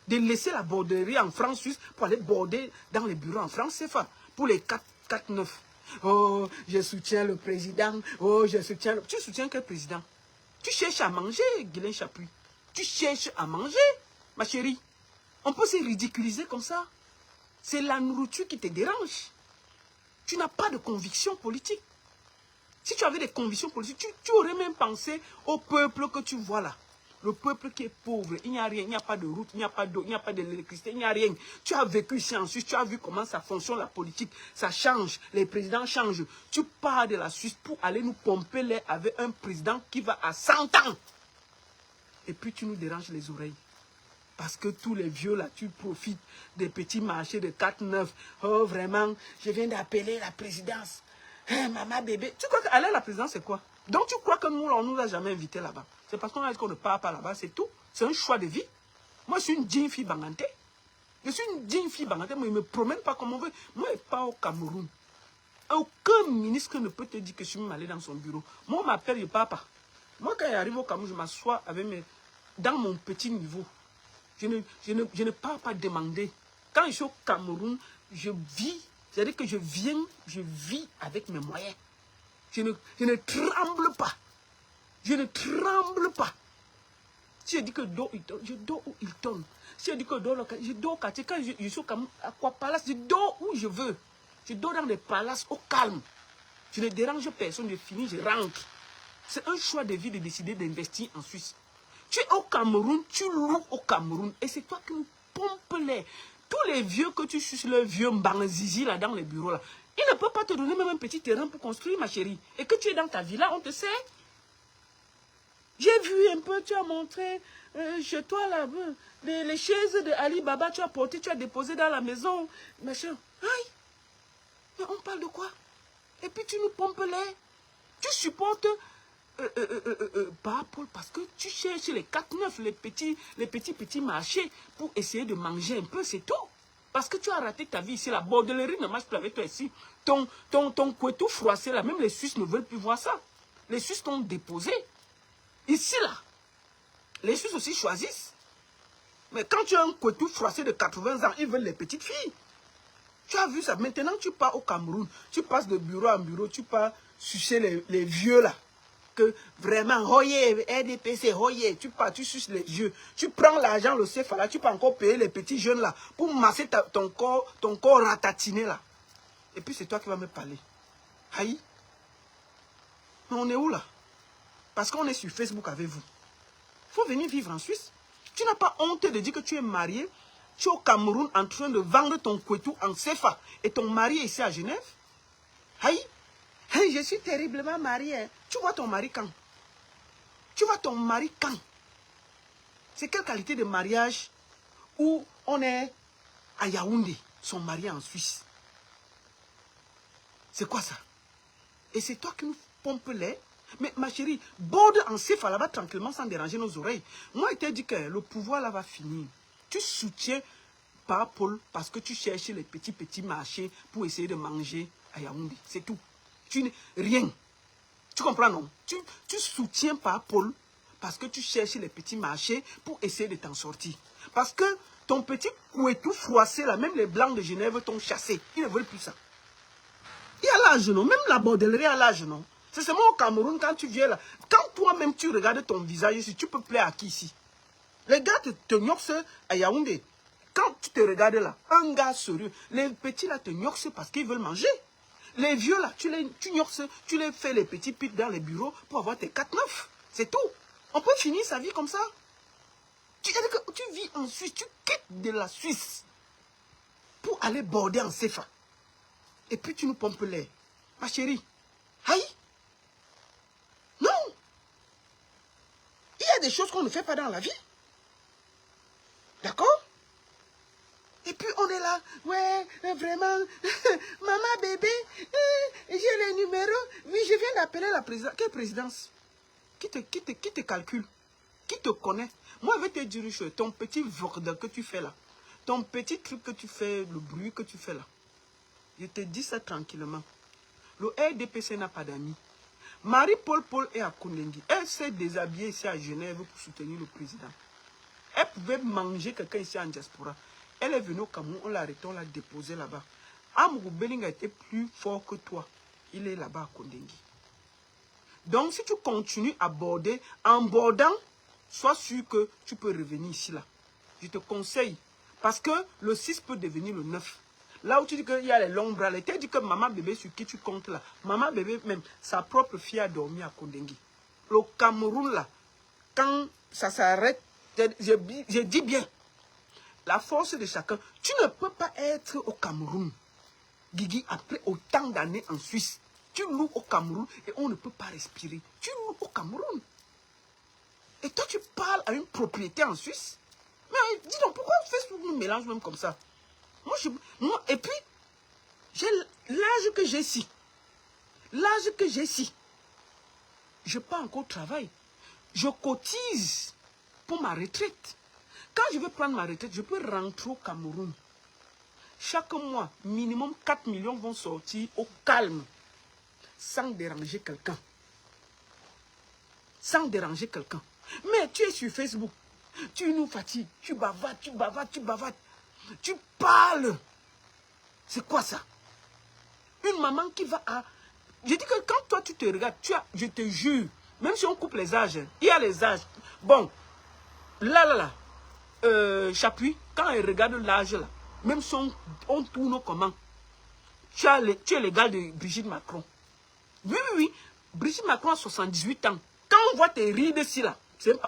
De laisser la borderie en France Suisse pour aller border dans les bureaux en France CFA. Pour les 4-9. Oh, je soutiens le président. Oh, je soutiens... Tu soutiens quel président? Tu cherches à manger, Guilain Chapuis. Tu cherches à manger, ma chérie. On peut se ridiculiser comme ça. C'est la nourriture qui te dérange. Tu n'as pas de conviction politique. Si tu avais des convictions politiques, tu aurais même pensé au peuple que tu vois là. Le peuple qui est pauvre, il n'y a rien, il n'y a pas de route, il n'y a pas d'eau, il n'y a pas d'électricité, il n'y a rien. Tu as vécu ici en Suisse, tu as vu comment ça fonctionne la politique, ça change, les présidents changent. Tu pars de la Suisse pour aller nous pomper l'air avec un président qui va à 100 ans. Et puis tu nous déranges les oreilles. Parce que tous les vieux là, tu profites des petits marchés de 4-9. Oh vraiment, je viens d'appeler la présidence. Hey, maman, bébé. Tu crois qu'aller à la présidence, c'est quoi? Donc tu crois que nous, on ne nous a jamais invités là-bas. C'est parce qu'on a dit qu'on ne part pas là-bas, c'est tout. C'est un choix de vie. Moi, je suis une digne fille bangantée. Je suis une digne fille bangantée, mais il ne me promène pas comme on veut. Moi, je ne pars au Cameroun. Aucun ministre ne peut te dire que je suis même allé dans son bureau. Moi, on m'appelle, je ne pars pas. Moi, quand j'arrive au Cameroun, je m'assois avec dans mon petit niveau. Je ne pars pas demander. Quand je suis au Cameroun, je vis. C'est-à-dire que je vis avec mes moyens. Je ne tremble pas. Je ne tremble pas. Si je dis que dors, je dors où il tombe. Si je dis que je dors au quartier. Quand je suis au Cameroun, à quoi palace, je dors où je veux. Je dors dans des palaces au calme. Je ne dérange personne, je finis, je rentre. C'est un choix de vie de décider d'investir en Suisse. Tu es au Cameroun, tu loues au Cameroun. Et c'est toi qui nous pompes l'air. Tous les vieux que tu suces, le vieux Mbanzizi là dans les bureaux là, il ne peut pas te donner même un petit terrain pour construire, ma chérie. Et que tu es dans ta villa, on te sait. J'ai vu un peu, tu as montré chez toi là, les chaises de Ali Baba, tu as porté, tu as déposé dans la maison. Machin. Aïe. Mais on parle de quoi? Et puis tu nous pompes l'air. Tu supportes parce que tu cherches les 4-9, les petits marchés pour essayer de manger un peu, c'est tout. Parce que tu as raté ta vie ici, la bordellerie ne marche plus avec toi ici. Ton couetou froissé là, même les Suisses ne veulent plus voir ça. Les Suisses t'ont déposé. Ici là, les Suisses aussi choisissent. Mais quand tu as un couetou froissé de 80 ans, ils veulent les petites filles. Tu as vu ça. Maintenant, tu pars au Cameroun, tu passes de bureau en bureau, tu pars sucer les vieux là. Que vraiment, hoye, RDPC, hoye, tu pars, tu suces les vieux. Tu prends l'argent, le CFA là, tu peux encore payer les petits jeunes là pour masser ton corps ratatiné là. Et puis c'est toi qui vas me parler. Aïe. Mais on est où là? Parce qu'on est sur Facebook avec vous. Il faut venir vivre en Suisse. Tu n'as pas honte de dire que tu es marié. Tu es au Cameroun en train de vendre ton couetou en CFA. Et ton mari est ici à Genève. Aïe. Hey, je suis terriblement mariée. Tu vois ton mari quand? Tu vois ton mari quand? C'est quelle qualité de mariage où on est à Yaoundé, son mari en Suisse? C'est quoi ça? Et c'est toi qui nous pompes l'air. Mais ma chérie, borde en CFA là-bas tranquillement sans déranger nos oreilles. Moi, il t'a dit que le pouvoir là va finir. Tu soutiens par Paul parce que tu cherches les petits marchés pour essayer de manger à Yaoundé. C'est tout. Tu n'es rien. Tu comprends, non? Tu soutiens par Paul parce que tu cherches les petits marchés pour essayer de t'en sortir. Parce que ton petit couetou froissé là, même les blancs de Genève t'ont chassé. Ils ne veulent plus ça. Il y a l'âge, non? Même la bordellerie a l'âge, non? C'est seulement au Cameroun, quand tu viens là, quand toi-même tu regardes ton visage ici, tu peux plaire à qui ici? Les gars te gnoxent à Yaoundé. Quand tu te regardes là, un gars sérieux, les petits là te gnoxent parce qu'ils veulent manger. Les vieux là, tu gnoxes, tu les fais les petits pics dans les bureaux pour avoir tes 4-9. C'est tout. On peut finir sa vie comme ça. Tu vis en Suisse, tu quittes de la Suisse pour aller border en CFA. Et puis tu nous pompes l'air. Ma chérie, aïe. Non. Il y a des choses qu'on ne fait pas dans la vie. D'accord? Et puis on est là, ouais, vraiment, maman bébé, j'ai les numéros. Oui, je viens d'appeler la présidence. Quelle présidence? Qui te calcule? Qui te connaît? Moi, je vais te dire une chose, ton petit vorde que tu fais là, ton petit truc que tu fais, le bruit que tu fais là, je te dis ça tranquillement. Le RDPC n'a pas d'amis. Marie-Paul est à Koulengi. Elle s'est déshabillée ici à Genève pour soutenir le président. Elle pouvait manger quelqu'un ici en diaspora. Elle est venue au Cameroun, on l'a arrêté, on l'a déposé là-bas. Amourou Belling a été plus fort que toi. Il est là-bas à Koulengi. Donc, si tu continues à border, en bordant, sois sûr que tu peux revenir ici là. Je te conseille. Parce que le 6 peut devenir le 9. Là où tu dis qu'il y a les longs bras, tu dis que maman bébé sur qui tu comptes là. Maman bébé même, sa propre fille a dormi à Koulengi. Le Cameroun là, quand ça s'arrête, je dis bien, la force de chacun. Tu ne peux pas être au Cameroun, Guigui, après autant d'années en Suisse. Tu loues au Cameroun et on ne peut pas respirer. Tu loues au Cameroun. Et toi, tu parles à une propriété en Suisse. Mais dis donc, pourquoi Facebook nous mélange même comme ça? Moi, et puis, j'ai l'âge que j'ai ici. L'âge que j'ai ici. Je n'ai pas encore travail. Je cotise pour ma retraite. Quand je vais prendre ma retraite, je peux rentrer au Cameroun. Chaque mois, minimum 4 millions vont sortir au calme. Sans déranger quelqu'un. Sans déranger quelqu'un. Mais tu es sur Facebook. Tu nous fatigues. Tu bavardes, tu bavardes, tu bavardes. Tu parles. C'est quoi ça? Une maman qui va à... Je dis que quand toi tu te regardes, je te jure, même si on coupe les âges, il y a les âges. Bon, là, Chapuis, quand elle regarde l'âge là, même si on tourne comment, tu es l'égal de Brigitte Macron. Oui. Brigitte Macron a 78 ans. Quand on voit tes rides ici là,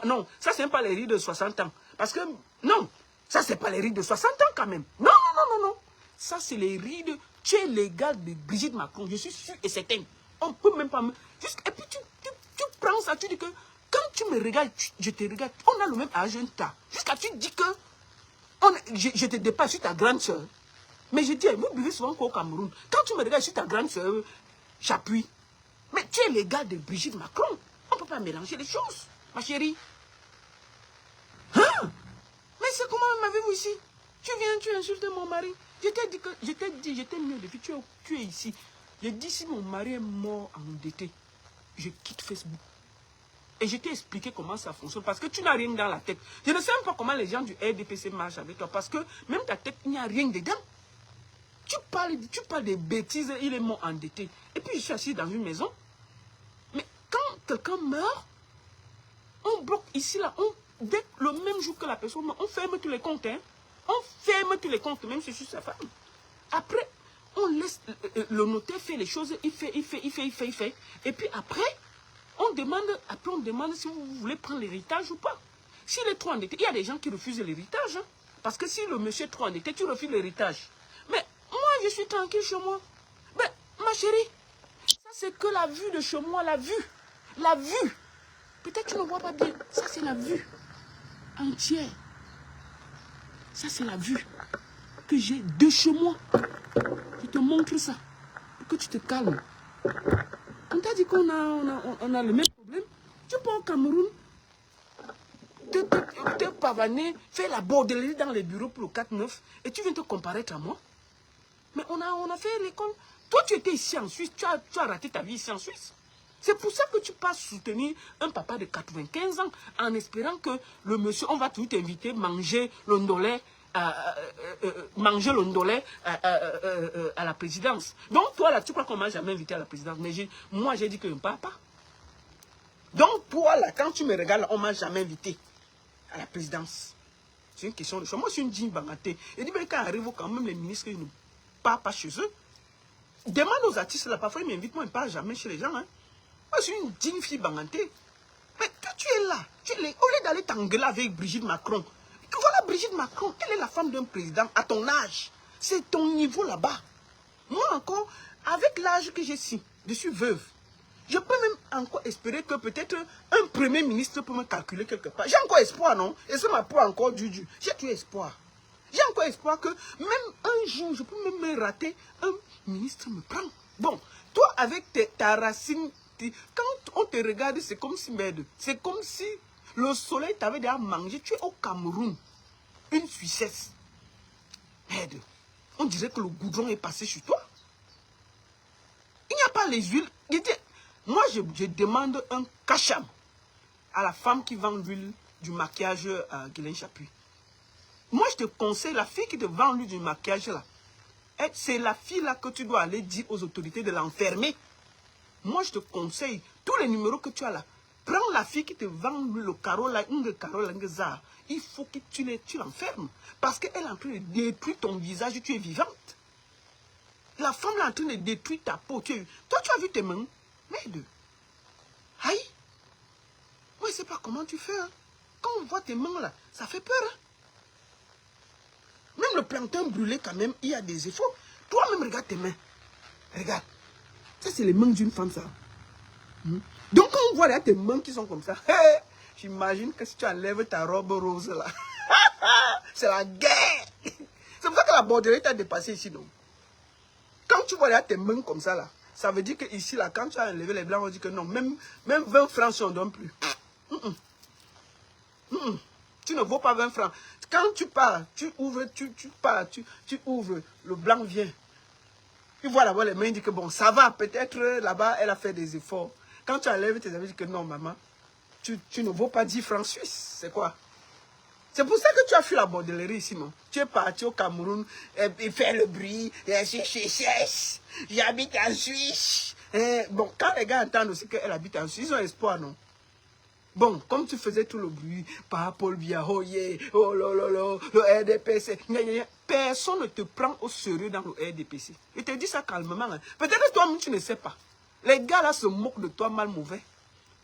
non, ça c'est pas les rides de 60 ans. Parce que, non, ça c'est pas les rides de 60 ans quand même. Non. Ça c'est les rides, tu es l'égal de Brigitte Macron. Je suis sûr et certain. On peut même pas... Et puis tu prends ça, tu dis que, quand tu me regardes, je te regarde, on a le même âge, jusqu'à tu dis que, je te dépasse, je suis ta grande soeur. Mais je dis, vous buvez souvent au Cameroun. Quand tu me regardes, je suis ta grande soeur, j'appuie. Mais tu es l'égal de Brigitte Macron. On ne peut pas mélanger les choses, ma chérie. Hein? Mais c'est comment m'avez-vous ici? Tu viens, tu insultes mon mari. Je t'ai dit, je t'ai mis au défi, tu es ici. J'ai dit, si mon mari est mort endetté, je quitte Facebook. Et je t'ai expliqué comment ça fonctionne. Parce que tu n'as rien dans la tête. Je ne sais même pas comment les gens du RDPC marchent avec toi. Parce que même ta tête, il n'y a rien dedans. Tu parles des bêtises, il est mort endetté. Et puis je suis assis dans une maison. Mais quand quelqu'un meurt, on bloque ici, là. Dès le même jour que la personne meurt, on ferme tous les comptes. Hein. On ferme tous les comptes, même si je suis sa femme. Après, on laisse le notaire faire les choses. Il fait. Et puis après, on demande si vous voulez prendre l'héritage ou pas. S'il est trop endetté, il y a des gens qui refusent l'héritage. Hein. Parce que si le monsieur est trop endetté, tu refuses l'héritage. Mais moi, je suis tranquille chez moi. Mais ma chérie, ça c'est que la vue de chez moi, la vue. La vue. Peut-être que tu ne vois pas bien. Ça c'est la vue entière. Ça c'est la vue que j'ai de chez moi. Je te montre ça. Pour que tu te calmes. On t'a dit qu'on a le même problème. Tu pars au Cameroun, te pavaner, faire la bordellerie dans les bureaux pour le 4-9 et tu viens te comparer à moi. Mais on a fait l'école. Toi, tu étais ici en Suisse, tu as raté ta vie ici en Suisse. C'est pour ça que tu passes soutenir un papa de 95 ans en espérant que le monsieur, on va toujours t'inviter manger le ndolé, à la présidence. Donc toi là, tu crois qu'on m'a jamais invité à la présidence. Mais moi j'ai dit que je ne pars pas. Donc toi là, quand tu me regardes, on ne m'a jamais invité à la présidence. C'est une question de choix. Moi je suis une digne bangaté. Et dis bien quand arrive quand même les ministres, ils ne partent pas chez eux. Demande aux artistes là, parfois ils m'invitent, moi ils ne partent jamais chez les gens. Hein. Moi je suis une digne fille bangaté. Mais toi tu es là, au lieu d'aller t'engueuler avec Brigitte Macron. Voilà Brigitte Macron, elle est la femme d'un président à ton âge. C'est ton niveau là-bas. Moi encore, avec l'âge que j'ai si, je suis veuve. Je peux même encore espérer que peut-être un premier ministre peut me calculer quelque part. J'ai encore espoir, non? Et ça m'a pas encore du. J'ai tout espoir. J'ai encore espoir que même un jour, je peux même me rater, un ministre me prend. Bon, toi avec ta racine, quand on te regarde, c'est comme si, merde, c'est comme si le soleil t'avait déjà mangé. Tu es au Cameroun, une Suissesse. Merde, on dirait que le goudron est passé sur toi. Il n'y a pas les huiles. Moi, je demande un cacham à la femme qui vend l'huile du maquillage à Guylaine Chapuis. Moi, je te conseille, la fille qui te vend l'huile du maquillage là, c'est la fille là que tu dois aller dire aux autorités de l'enfermer. Moi, je te conseille, tous les numéros que tu as là, prends la fille qui te vend le carreau là, il faut que tu l'enfermes. Parce qu'elle est en train de détruire ton visage, tu es vivante. La femme là est en train de détruire ta peau. Toi, tu as vu tes mains? Merde. Aïe. Moi, je ne sais pas comment tu fais. Hein. Quand on voit tes mains là, ça fait peur. Hein. Même le plancton brûlé quand même, il y a des efforts. Toi-même, regarde tes mains. Regarde. Ça, c'est les mains d'une femme, ça. Donc, quand on voit là, tes mains qui sont comme ça, j'imagine que si tu enlèves ta robe rose là, c'est la guerre. C'est pour ça que la bordelette t'a dépassé ici, non? Quand tu vois là, tes mains comme ça là, ça veut dire que ici là, quand tu as enlevé les blancs, on dit que non, même 20 francs, si on ne donne plus. Tu ne vaux pas 20 francs. Quand tu pars, tu ouvres, tu ouvres, le blanc vient. Il voit là-bas les mains, il dit que bon, ça va, peut-être là-bas, elle a fait des efforts. Quand tu enlèves tes amis, il dit que non, maman, tu ne vaux pas 10 francs suisses. C'est quoi? C'est pour ça que tu as fait la bordellerie ici, non? Tu es parti au Cameroun et faire le bruit. J'habite en Suisse. Bon, quand les gars entendent aussi qu'elle habite en Suisse, ils ont espoir, non? Bon, comme tu faisais tout le bruit, par Paul Biya, oh yeah, oh lolo, le RDPC, personne ne te prend au sérieux dans le RDPC. Je te dis ça calmement. Hein. Peut-être que toi-même tu ne sais pas. Les gars là se moquent de toi mal mauvais.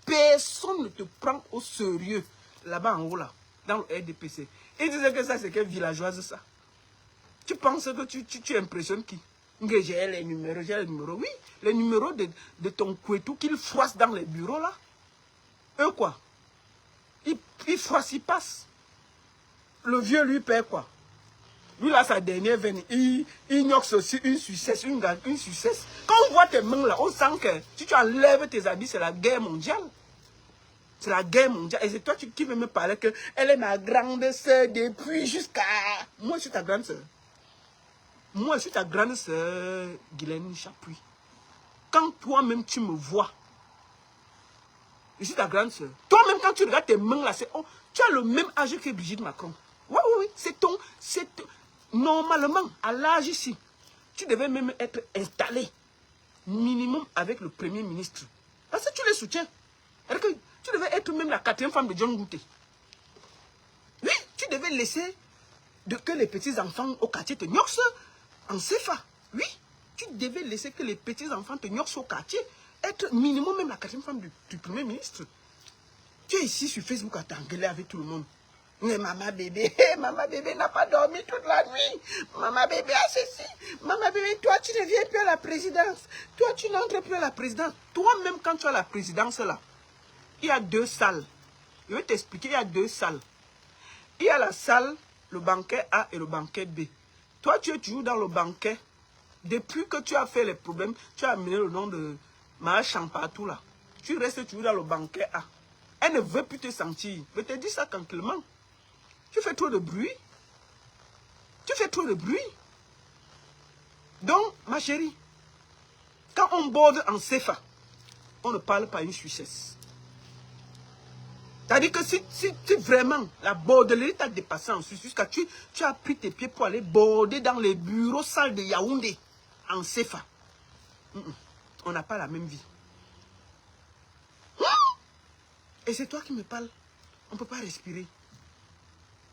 Personne ne te prend au sérieux là-bas en haut là, dans le RDPC. Ils disaient que ça c'est que villageoise ça. Tu penses que tu impressionnes qui? Que j'ai les numéros, oui, les numéros de ton couetou qu'ils froissent dans les bureaux là. Eux quoi? Il froisse, il passe. Le vieux lui paie quoi? Lui là, sa dernière veine, il inoxe aussi une Suissesse, une Suissesse. Quand on voit tes mains là, on sent que si tu enlèves tes habits, c'est la guerre mondiale. C'est la guerre mondiale. Et c'est toi qui veux me parler que elle est ma grande soeur depuis jusqu'à... Moi, je suis ta grande soeur. Moi, je suis ta grande soeur, Guylaine Chapuis. Quand toi-même tu me vois, je suis ta grande soeur. Toi-même, quand tu regardes tes mains là, tu as le même âge que Brigitte Macron. Oui, oui, oui. Normalement, à l'âge ici, tu devais même être installé minimum avec le Premier ministre. Parce que tu les soutiens. Tu devais être même la 4e femme de John Gouté. Oui, tu devais laisser que les petits-enfants au quartier te gnoxent en CFA. Oui, tu devais laisser que les petits-enfants te gnoxent au quartier. Être minimum même la 4e femme du Premier ministre. Tu es ici sur Facebook à t'engueuler avec tout le monde. Mais maman bébé n'a pas dormi toute la nuit. Maman bébé a ceci. Maman bébé, toi tu ne viens plus à la présidence. Toi tu n'entres plus à la présidence. Toi-même quand tu as la présidence là, il y a 2 salles. Je vais t'expliquer, il y a 2 salles. Il y a la salle, le banquet A et le banquet B. Toi tu es toujours dans le banquet. Depuis que tu as fait les problèmes, tu as amené le nom de marchant partout là. Tu restes toujours dans le banquet A. Elle ne veut plus te sentir. Je te dis ça tranquillement. Tu fais trop de bruit. Tu fais trop de bruit. Donc, ma chérie, quand on borde en CFA, on ne parle pas une Suissesse. C'est-à-dire que si vraiment la bordellerie t'a dépassé en Suisse, jusqu'à tu as pris tes pieds pour aller border dans les bureaux sales de Yaoundé en CFA, on n'a pas la même vie. Et c'est toi qui me parles. On ne peut pas respirer.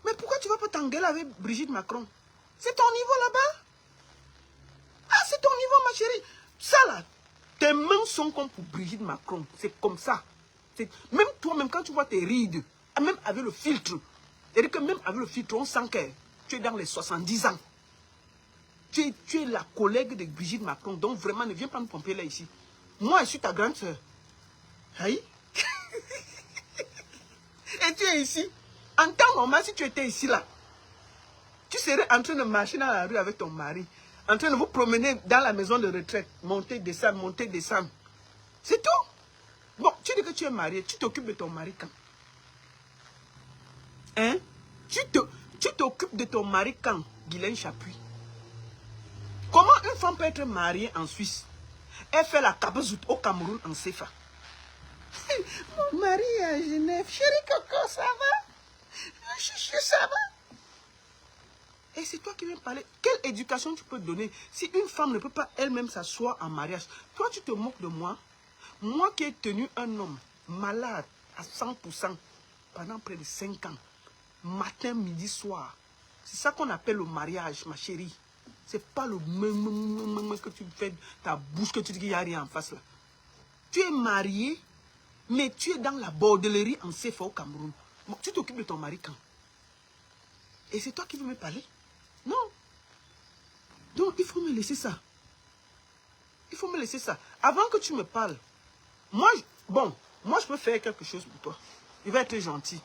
Mais pourquoi tu ne vas pas t'engueuler avec Brigitte Macron? C'est ton niveau là-bas. Ah, c'est ton niveau, ma chérie. Ça là, tes mains sont comme pour Brigitte Macron. C'est comme ça. Même toi-même, quand tu vois tes rides, même avec le filtre, c'est-à-dire que même avec le filtre, on sent que tu es dans les 70 ans. Tu es la collègue de Brigitte Macron. Donc vraiment, ne viens pas me pomper là ici. Moi, je suis ta grande soeur. Aïe. Et tu es ici. En temps normal, si tu étais ici là, tu serais en train de marcher dans la rue avec ton mari, en train de vous promener dans la maison de retraite, monter, descendre, monter, descendre. C'est tout. Bon, tu dis que tu es marié, tu t'occupes de ton mari quand? Hein? Tu t'occupes de ton mari quand, Guylaine Chapuis? Comment une femme peut être mariée en Suisse? Elle fait la cabazoute au Cameroun en CFA. Mon mari est à Genève. Chérie Coco, ça va? Chuchu, ça va? Et c'est toi qui viens parler. Quelle éducation tu peux donner si une femme ne peut pas elle-même s'asseoir en mariage? Toi, tu te moques de moi? Moi qui ai tenu un homme malade à 100% pendant près de 5 ans. Matin, midi, soir. C'est ça qu'on appelle le mariage, ma chérie. C'est pas le même que tu fais ta bouche, que tu dis qu'il n'y a rien en face là. Tu es marié, mais tu es dans la bordellerie en CFA au Cameroun. Bon, tu t'occupes de ton mari quand? Et c'est toi qui veux me parler? Non. Donc, il faut me laisser ça. Il faut me laisser ça. Avant que tu me parles, moi, moi, je peux faire quelque chose pour toi. Il va être gentil.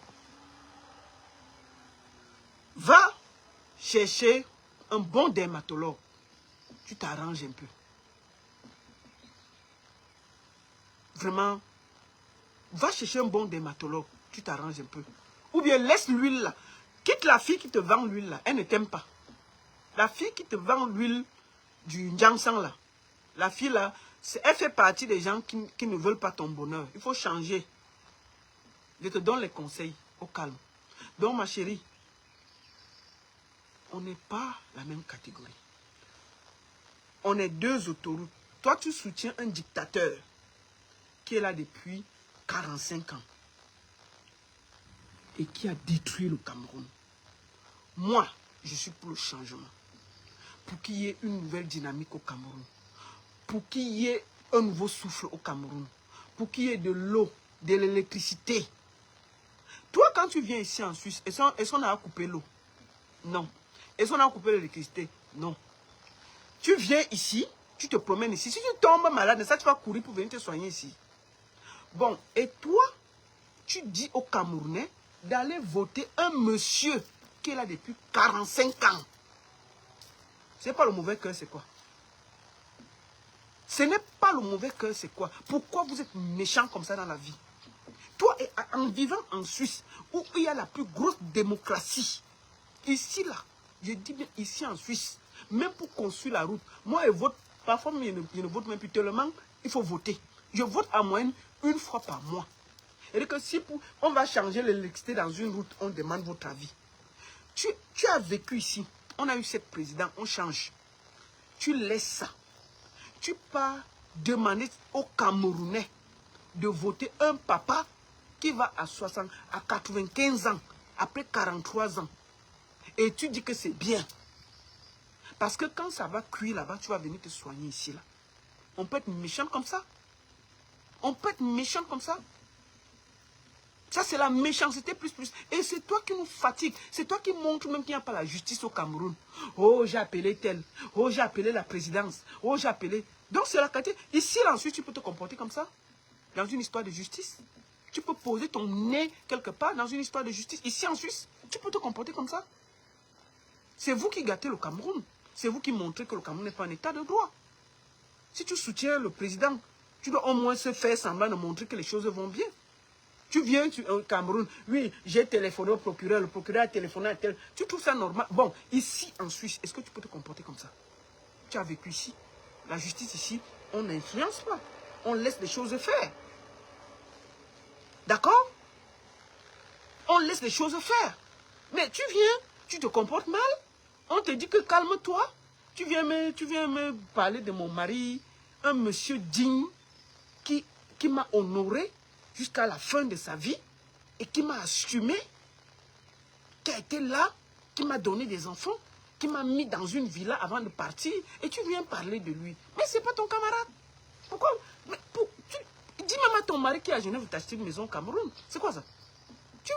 Va chercher un bon dermatologue. Tu t'arranges un peu. Vraiment, va chercher un bon dermatologue. Tu t'arranges un peu. Ou bien laisse l'huile là. Quitte la fille qui te vend l'huile là. Elle ne t'aime pas. La fille qui te vend l'huile du Njansang là. La fille là, elle fait partie des gens qui ne veulent pas ton bonheur. Il faut changer. Je te donne les conseils au calme. Donc ma chérie, on n'est pas la même catégorie. On est deux autoroutes. Toi, tu soutiens un dictateur qui est là depuis 45 ans et qui a détruit le Cameroun. Moi, je suis pour le changement. Pour qu'il y ait une nouvelle dynamique au Cameroun. Pour qu'il y ait un nouveau souffle au Cameroun. Pour qu'il y ait de l'eau, de l'électricité. Toi, quand tu viens ici en Suisse, est-ce qu'on a coupé l'eau? Non. Est-ce qu'on a coupé l'électricité? Non. Tu viens ici, tu te promènes ici. Si tu tombes malade, ça, tu vas courir pour venir te soigner ici. Bon, et toi, tu dis aux Camerounais d'aller voter un monsieur qui est là depuis 45 ans. C'est pas le mauvais cœur, c'est quoi? Ce n'est pas le mauvais cœur, c'est quoi? Pourquoi vous êtes méchant comme ça dans la vie? Toi, en vivant en Suisse, où il y a la plus grosse démocratie, ici, là, je dis bien ici en Suisse, même pour construire la route, moi, je vote, parfois, je ne vote même plus tellement, il faut voter. Je vote en moyenne une fois par mois. Et que si on va changer l'électricité dans une route, on demande votre avis. Tu as vécu ici, on a eu cette présidente, on change. Tu laisses ça. Tu pars demander aux Camerounais de voter un papa qui va à 60, à 95 ans, après 43 ans. Et tu dis que c'est bien. Parce que quand ça va cuire là-bas, tu vas venir te soigner ici. Là. On peut être méchant comme ça. On peut être méchant comme ça. Ça, c'est la méchanceté plus. Et c'est toi qui nous fatigue. C'est toi qui montre même qu'il n'y a pas la justice au Cameroun. Oh, j'ai appelé tel. Oh, j'ai appelé la présidence. Oh, j'ai appelé... Donc, c'est la qualité. Ici, là, ensuite, tu peux te comporter comme ça. Dans une histoire de justice. Tu peux poser ton nez quelque part dans une histoire de justice. Ici, en Suisse, tu peux te comporter comme ça. C'est vous qui gâtez le Cameroun. C'est vous qui montrez que le Cameroun n'est pas un état de droit. Si tu soutiens le président Tu dois au moins se faire semblant de montrer que les choses vont bien. Tu viens au Cameroun, oui, j'ai téléphoné au procureur, le procureur a téléphoné à tel. Tu trouves ça normal? Bon, ici en Suisse, est-ce que tu peux te comporter comme ça? Tu as vécu ici. La justice ici, on n'influence pas. On laisse les choses faire. D'accord? On laisse les choses faire. Mais tu viens, tu te comportes mal. On te dit que calme-toi. Tu viens me parler de mon mari, un monsieur digne qui m'a honoré jusqu'à la fin de sa vie et qui m'a assumé, qui a été là, qui m'a donné des enfants, qui m'a mis dans une villa avant de partir et tu viens parler de lui. Mais ce n'est pas ton camarade. Pourquoi? Dis même à ton mari qui est à Genève de t'acheter une maison au Cameroun. C'est quoi ça? Tu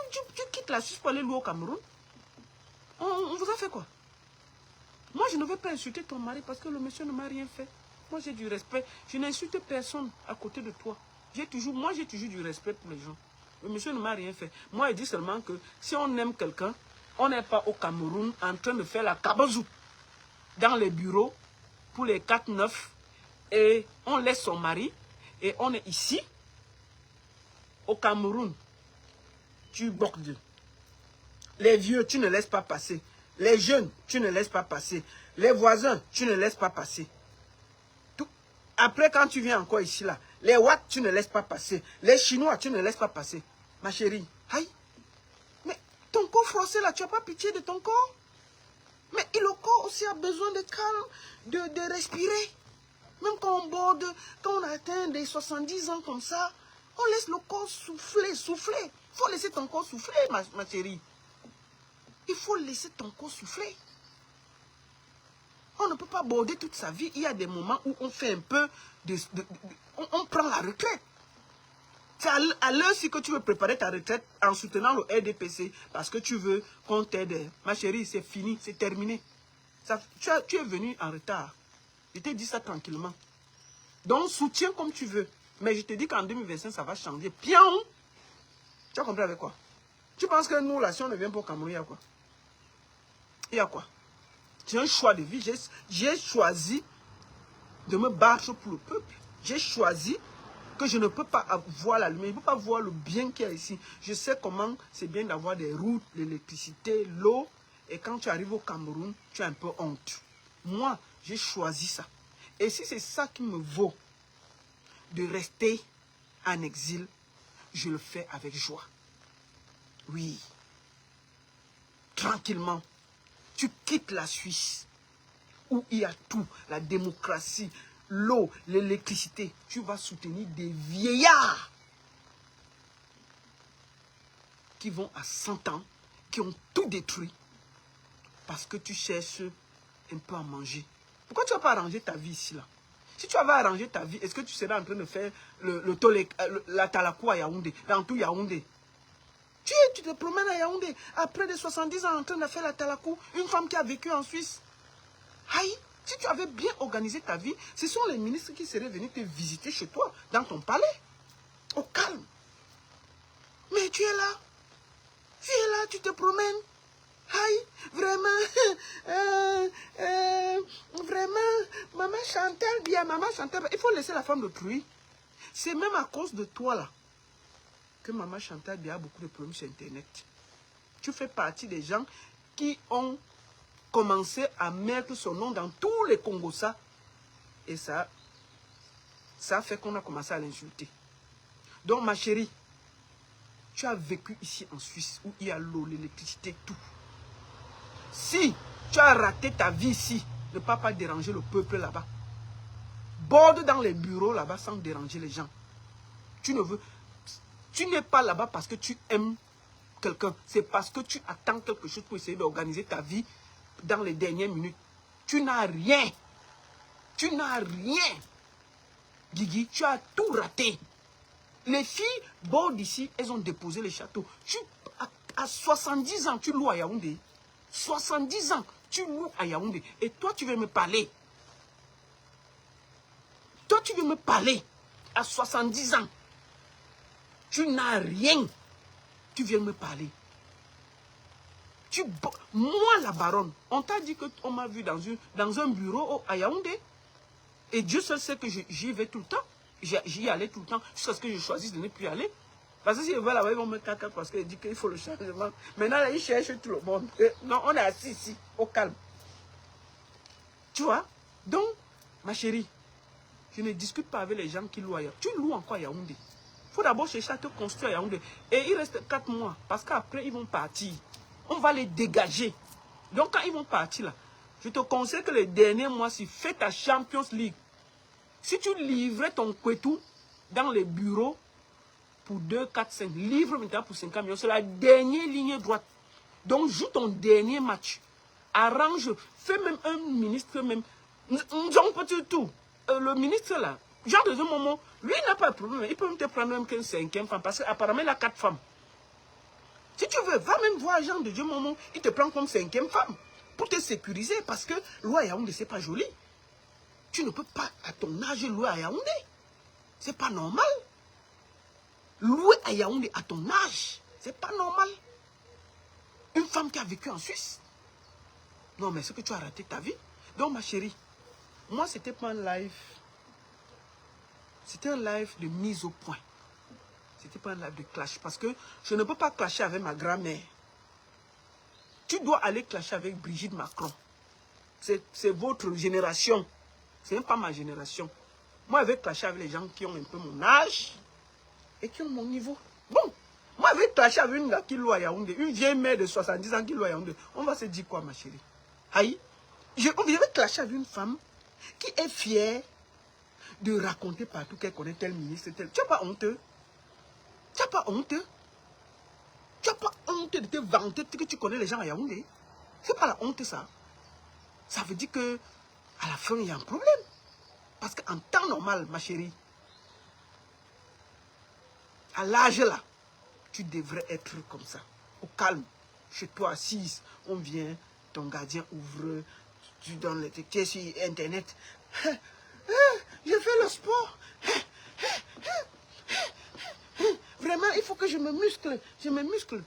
quittes la Suisse pour aller louer au Cameroun? On vous a fait quoi? Moi, je ne veux pas insulter ton mari parce que le monsieur ne m'a rien fait. Moi, j'ai du respect. Je n'insulte personne à côté de toi. Moi, j'ai toujours du respect pour les gens. Le monsieur ne m'a rien fait. Moi, il dit seulement que si on aime quelqu'un, on n'est pas au Cameroun en train de faire la cabazou dans les bureaux pour les 4-9 et on laisse son mari et on est ici au Cameroun. Tu bordes. Les vieux, tu ne laisses pas passer. Les jeunes, tu ne laisses pas passer. Les voisins, tu ne laisses pas passer. Tout. Après, quand tu viens encore ici, là, les Watts, tu ne laisses pas passer. Les Chinois, tu ne laisses pas passer. Ma chérie, aïe. Mais ton corps français, là, tu n'as pas pitié de ton corps? Mais le corps aussi a besoin de calme, de respirer. Même quand on borde, quand on atteint des 70 ans comme ça, on laisse le corps souffler, souffler. Il faut laisser ton corps souffler, ma chérie. Il faut laisser ton corps souffler. On ne peut pas border toute sa vie. Il y a des moments où on fait un peu on prend la retraite. C'est à l'heure-ci que tu veux préparer ta retraite en soutenant le RDPC parce que tu veux qu'on t'aide. Ma chérie, c'est fini, c'est terminé. Tu es venu en retard. Je t'ai dit ça tranquillement. Donc, soutiens comme tu veux. Mais je te dis qu'en 2025, ça va changer. Pion! Tu as compris avec quoi? Tu penses que nous, là, si on ne vient pas au Cameroun, il y a quoi? Il y a quoi? J'ai un choix de vie. J'ai choisi de me battre pour le peuple. J'ai choisi que je ne peux pas voir la lumière. Je ne peux pas voir le bien qu'il y a ici. Je sais comment c'est bien d'avoir des routes, l'électricité, l'eau. Et quand tu arrives au Cameroun, tu as un peu honte. Moi, j'ai choisi ça. Et si c'est ça qui me vaut de rester en exil, je le fais avec joie. Oui. Tranquillement. Tu quittes la Suisse, où il y a tout, la démocratie, l'eau, l'électricité. Tu vas soutenir des vieillards qui vont à 100 ans, qui ont tout détruit, parce que tu cherches un peu à manger. Pourquoi tu ne vas pas arranger ta vie ici, là? Si tu avais arrangé ta vie, est-ce que tu serais en train de faire la Talakou à Yaoundé, dans tout Yaoundé? Tu te promènes à Yaoundé, après de 70 ans en train de faire la Talakou, une femme qui a vécu en Suisse. Aïe, si tu avais bien organisé ta vie, ce sont les ministres qui seraient venus te visiter chez toi, dans ton palais, au calme. Mais tu es là, tu te promènes. Aïe, vraiment, maman Chantal bien, maman Chantal, il faut laisser la femme d'autrui. C'est même à cause de toi là, que maman Chantal bien a beaucoup de problèmes sur Internet. Tu fais partie des gens qui ont commencé à mettre son nom dans tous les Congossas. Et ça a fait qu'on a commencé à l'insulter. Donc ma chérie, tu as vécu ici en Suisse où il y a l'eau, l'électricité, tout. Si tu as raté ta vie ici, ne pas déranger le peuple là-bas. Borde dans les bureaux là-bas sans déranger les gens. Tu n'es pas là-bas parce que tu aimes quelqu'un. C'est parce que tu attends quelque chose pour essayer d'organiser ta vie dans les dernières minutes. Tu n'as rien. Tu n'as rien. Guigui, tu as tout raté. Les filles bordent ici, elles ont déposé les châteaux. À 70 ans, tu loues à Yaoundé. 70 ans, tu loues à Yaoundé. Et toi, tu veux me parler. Toi, tu veux me parler. À 70 ans. Tu n'as rien. Tu viens me parler. Moi, la baronne, on t'a dit qu'on m'a vu dans un bureau à Yaoundé. Et Dieu seul sait que j'y vais tout le temps. j'y allais tout le temps, jusqu'à ce que je choisisse de ne plus y aller. Parce que si je vais là-bas, ils vont me caca parce qu'ils disent qu'il faut le changement. Maintenant, là, ils cherchent tout le monde. Non, on est assis ici, au calme. Tu vois? Donc, ma chérie, je ne discute pas avec les gens qui louent à Yaoundé. Tu loues encore à Yaoundé. Il faut d'abord chercher à te construire à Yaoundé. Et il reste 4 mois. Parce qu'après, ils vont partir. On va les dégager. Donc, quand ils vont partir là, je te conseille que les derniers mois, si fais ta Champions League, si tu livrais ton Kwetou dans les bureaux pour 2, 4, 5, livre maintenant pour 50 millions, c'est la dernière ligne droite. Donc, joue ton dernier match. Arrange, fais même un ministre, même. Nous avons pas du tout. Le ministre là, genre de ce moment, lui il n'a pas de problème. Il peut même te prendre même qu'une 5e femme, parce qu'apparemment il a 4 femmes. Si tu veux, va même voir Jean de Dieu Moment, il te prend comme 5e femme pour te sécuriser, parce que louer à Yaoundé, c'est pas joli. Tu ne peux pas, à ton âge, louer à Yaoundé. C'est pas normal. Louer à Yaoundé à ton âge, c'est pas normal. Une femme qui a vécu en Suisse. Non, mais c'est que tu as raté ta vie. Donc, ma chérie, moi, c'était pas un live. C'était un live de mise au point. C'était pas un live de clash. Parce que je ne peux pas clasher avec ma grand-mère. Tu dois aller clasher avec Brigitte Macron. C'est votre génération. Ce n'est pas ma génération. Moi, je vais clasher avec les gens qui ont un peu mon âge et qui ont mon niveau. Bon, moi, je vais clasher avec une gars qui loue à Yaoundé, une vieille mère de 70 ans qui loue à Yaoundé. On va se dire quoi, ma chérie? Aïe, je vais clasher avec une femme qui est fière de raconter partout qu'elle connaît tel ministre, tel. Tu n'as pas honteux? Tu n'as pas honteux? Tu n'as pas honte de te vanter que tu connais les gens à Yaoundé? C'est pas la honte, ça. Ça veut dire que à la fin, il y a un problème. Parce qu'en temps normal, ma chérie, à l'âge là, tu devrais être comme ça, au calme. Chez toi, assise, on vient, ton gardien ouvre, tu donnes les trucs, tu es sur Internet. Je fais le sport. Vraiment, il faut que je me muscle. Je me muscle.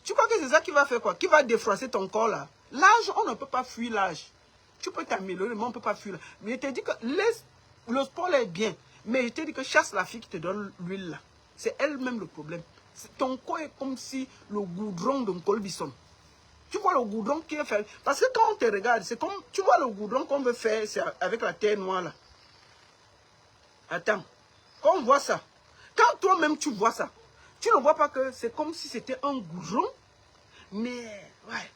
Tu crois que c'est ça qui va faire quoi? Qui va défroisser ton corps là? L'âge, on ne peut pas fuir l'âge. Tu peux t'améliorer, mais on ne peut pas fuir. Mais je te dis que le sport est bien. Mais je te dis que chasse la fille qui te donne l'huile là. C'est elle-même le problème. Ton corps est comme si le goudron d'un colbisson. Tu vois le goudron qui est fait. Parce que quand on te regarde, c'est comme. Tu vois le goudron qu'on veut faire, c'est avec la terre noire là. Attends. Quand on voit ça, quand toi-même tu vois ça, tu ne vois pas que c'est comme si c'était un goudron, mais ouais.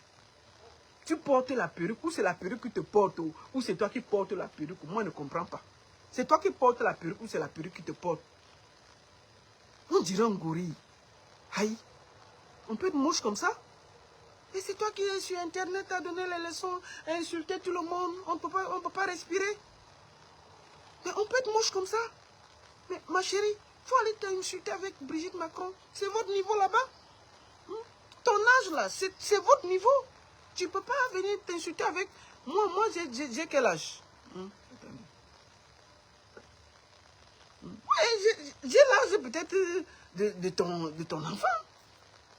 Tu portes la perruque, ou c'est la perruque qui te porte, ou c'est toi qui portes la perruque. Moi, je ne comprends pas. C'est toi qui portes la perruque, ou c'est la perruque qui te porte. On dirait un gorille. Aïe, on peut être moche comme ça? Et c'est toi qui es sur Internet à donner les leçons, à insulter tout le monde. On ne peut pas respirer. Mais on peut être moche comme ça. Mais ma chérie, il faut aller t'insulter avec Brigitte Macron. C'est votre niveau là-bas. Ton âge là, c'est votre niveau. Tu ne peux pas venir t'insulter avec... Moi j'ai quel âge? Ouais, j'ai l'âge peut-être de ton enfant.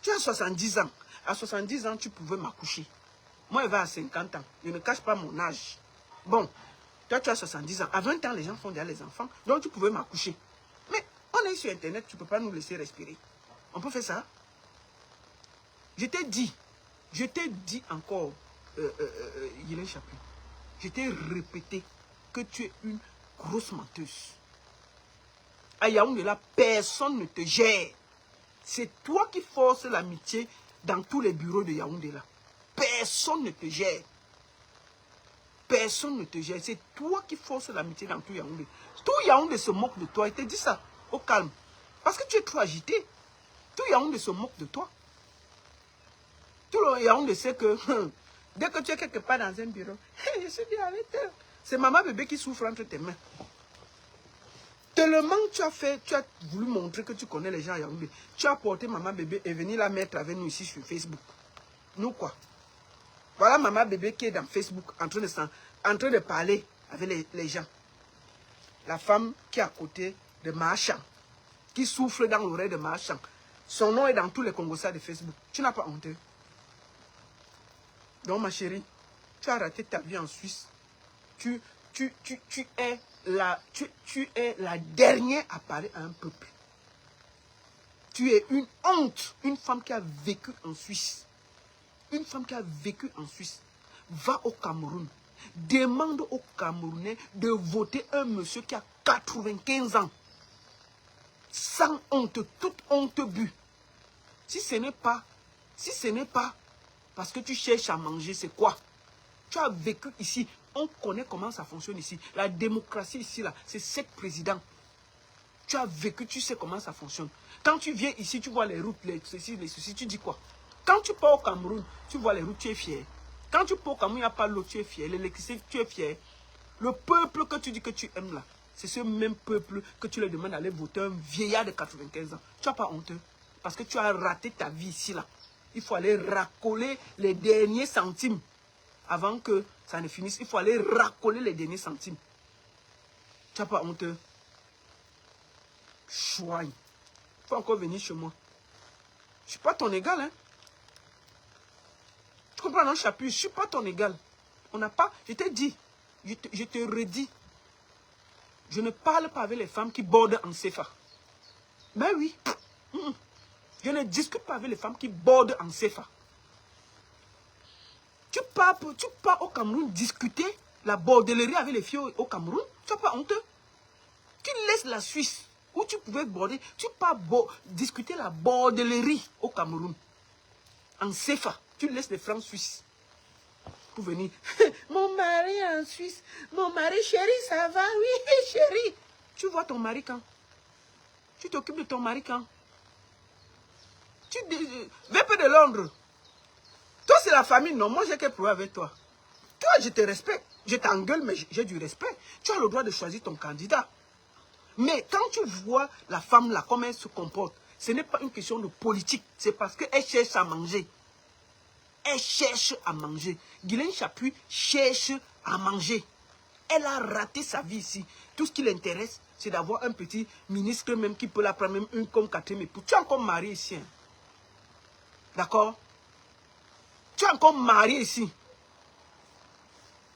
Tu as 70 ans. À 70 ans, tu pouvais m'accoucher. Moi, je vais à 50 ans. Je ne cache pas mon âge. Bon, toi, tu as 70 ans. À 20 ans, les gens font déjà les enfants. Donc, tu pouvais m'accoucher. Mais on est sur Internet, tu ne peux pas nous laisser respirer. On peut faire ça? Je t'ai dit encore, Yélène Chapuis, je t'ai répété que tu es une grosse menteuse. À Yaoundé, là, personne ne te gère. C'est toi qui forces l'amitié dans tous les bureaux de Yaoundé, là. Personne ne te gère. Personne ne te gère. C'est toi qui forces l'amitié dans tout Yaoundé. Tout Yaoundé se moque de toi. Il te dit ça, au calme. Parce que tu es trop agité. Tout Yaoundé se moque de toi. Tout le Yaoundé sait que dès que tu es quelque part dans un bureau, je suis bien avec elle. C'est maman bébé qui souffre entre tes mains. Tellement tu as voulu montrer que tu connais les gens à Yaoundé. Tu as porté maman bébé et venu la mettre avec nous ici sur Facebook. Nous quoi? Voilà maman bébé qui est dans Facebook en train de parler avec les gens. La femme qui est à côté de Marchand, qui souffre dans l'oreille de Marchand. Son nom est dans tous les Congolais de Facebook. Tu n'as pas honte. Donc ma chérie, tu as raté ta vie en Suisse. Tu es tu es la dernière à parler à un peuple. Tu es une honte. Une femme qui a vécu en Suisse. Une femme qui a vécu en Suisse. Va au Cameroun. Demande aux Camerounais de voter un monsieur qui a 95 ans. Sans honte, toute honte but. Si ce n'est pas parce que tu cherches à manger, c'est quoi? Tu as vécu ici. On connaît comment ça fonctionne ici. La démocratie ici, là, c'est 7 présidents. Tu as vécu, tu sais comment ça fonctionne. Quand tu viens ici, tu vois les routes, les ceci, tu dis quoi? Quand tu pars au Cameroun, tu vois les routes, tu es fier. Quand tu pars au Cameroun, il n'y a pas l'eau, tu es fier. L'électricité, tu es fier. Le peuple que tu dis que tu aimes là, c'est ce même peuple que tu leur demandes d'aller voter un vieillard de 95 ans. Tu n'as pas honteux. Parce que tu as raté ta vie ici là. Il faut aller racoler les derniers centimes. Avant que ça ne finisse, il faut aller racoler les derniers centimes. Tu n'as pas honteux. Chouaille. Il faut encore venir chez moi. Je ne suis pas ton égal, hein. Tu comprends, non, Chapu? Je ne suis pas ton égal. On n'a pas... Je t'ai dit. Je te redis. Je ne parle pas avec les femmes qui bordent en CFA. Ben oui. Je ne discute pas avec les femmes qui bordent en CFA. Tu pars au Cameroun discuter la bordellerie avec les filles au Cameroun. Tu n'as pas honteux. Tu laisses la Suisse où tu pouvais border. Tu pars discuter la bordellerie au Cameroun. En CFA. Tu laisses les francs suisses. Pour venir. Mon mari en Suisse. Mon mari, chérie, ça va? Oui, chérie. Tu vois ton mari quand? Tu t'occupes de ton mari quand? Tu vais peu de Londres. Toi, c'est la famille. Non, moi, j'ai qu'un problème avec toi. Toi, je te respecte. Je t'engueule, mais j'ai du respect. Tu as le droit de choisir ton candidat. Mais quand tu vois la femme là, comment elle se comporte, ce n'est pas une question de politique. C'est parce qu'elle cherche à manger. Elle cherche à manger. Guylaine Chapuis cherche à manger. Elle a raté sa vie ici. Tout ce qui l'intéresse, c'est d'avoir un petit ministre même qui peut la prendre même une comme quatrième époux. Tu es encore marié ici. Hein? D'accord? Tu es encore marié ici.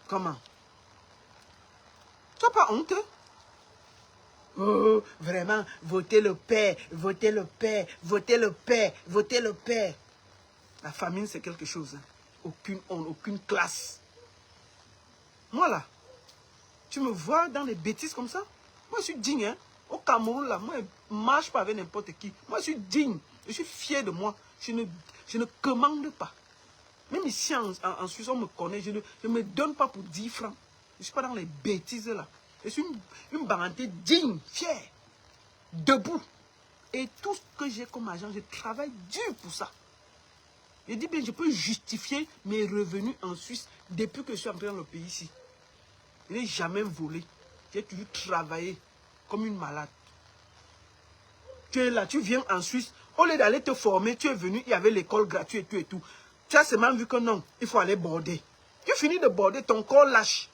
Comment? Tu n'as pas honte? Oh, vraiment, votez le père, votez le père, votez le père, votez le père. La famine, c'est quelque chose. Hein. Aucune honte, aucune classe. Moi, là, tu me vois dans les bêtises comme ça? Moi, je suis digne. Hein? Au Cameroun, là, moi, je ne marche pas avec n'importe qui. Moi, je suis digne. Je suis fier de moi. Je ne commande pas. Même ici, en Suisse, on me connaît. Je ne me donne pas pour 10 francs. Je ne suis pas dans les bêtises, là. Je suis une baranté digne, fière, debout. Et tout ce que j'ai comme argent, je travaille dur pour ça. Je dis bien, je peux justifier mes revenus en Suisse depuis que je suis entré dans le pays ici. Je n'ai jamais volé. J'ai toujours travaillé comme une malade. Tu es là, tu viens en Suisse. Au lieu d'aller te former, tu es venu, il y avait l'école gratuite et tout. Tu as seulement vu que non, il faut aller border. Tu finis de border, ton corps lâche.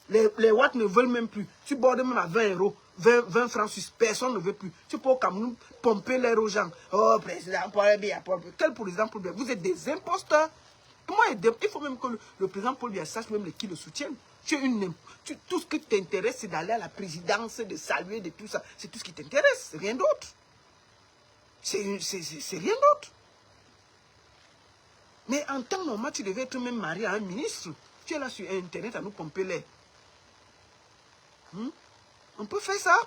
Les watts ne veulent même plus. Tu bordes même à 20 euros, 20 francs suisses. Personne ne veut plus. Tu peux au Cameroun pomper l'air aux gens. Oh, président Paul Biya. Quel président Paul Biya? Vous êtes des imposteurs. Moi, il faut même que le président Paul Biya sache même qui le soutiennent. Tout ce qui t'intéresse, c'est d'aller à la présidence, de saluer, de tout ça. C'est tout ce qui t'intéresse. C'est rien d'autre. C'est rien d'autre. Mais en temps normal, tu devais être même marié à un ministre. Tu es là sur Internet à nous pomper l'air. On peut faire ça.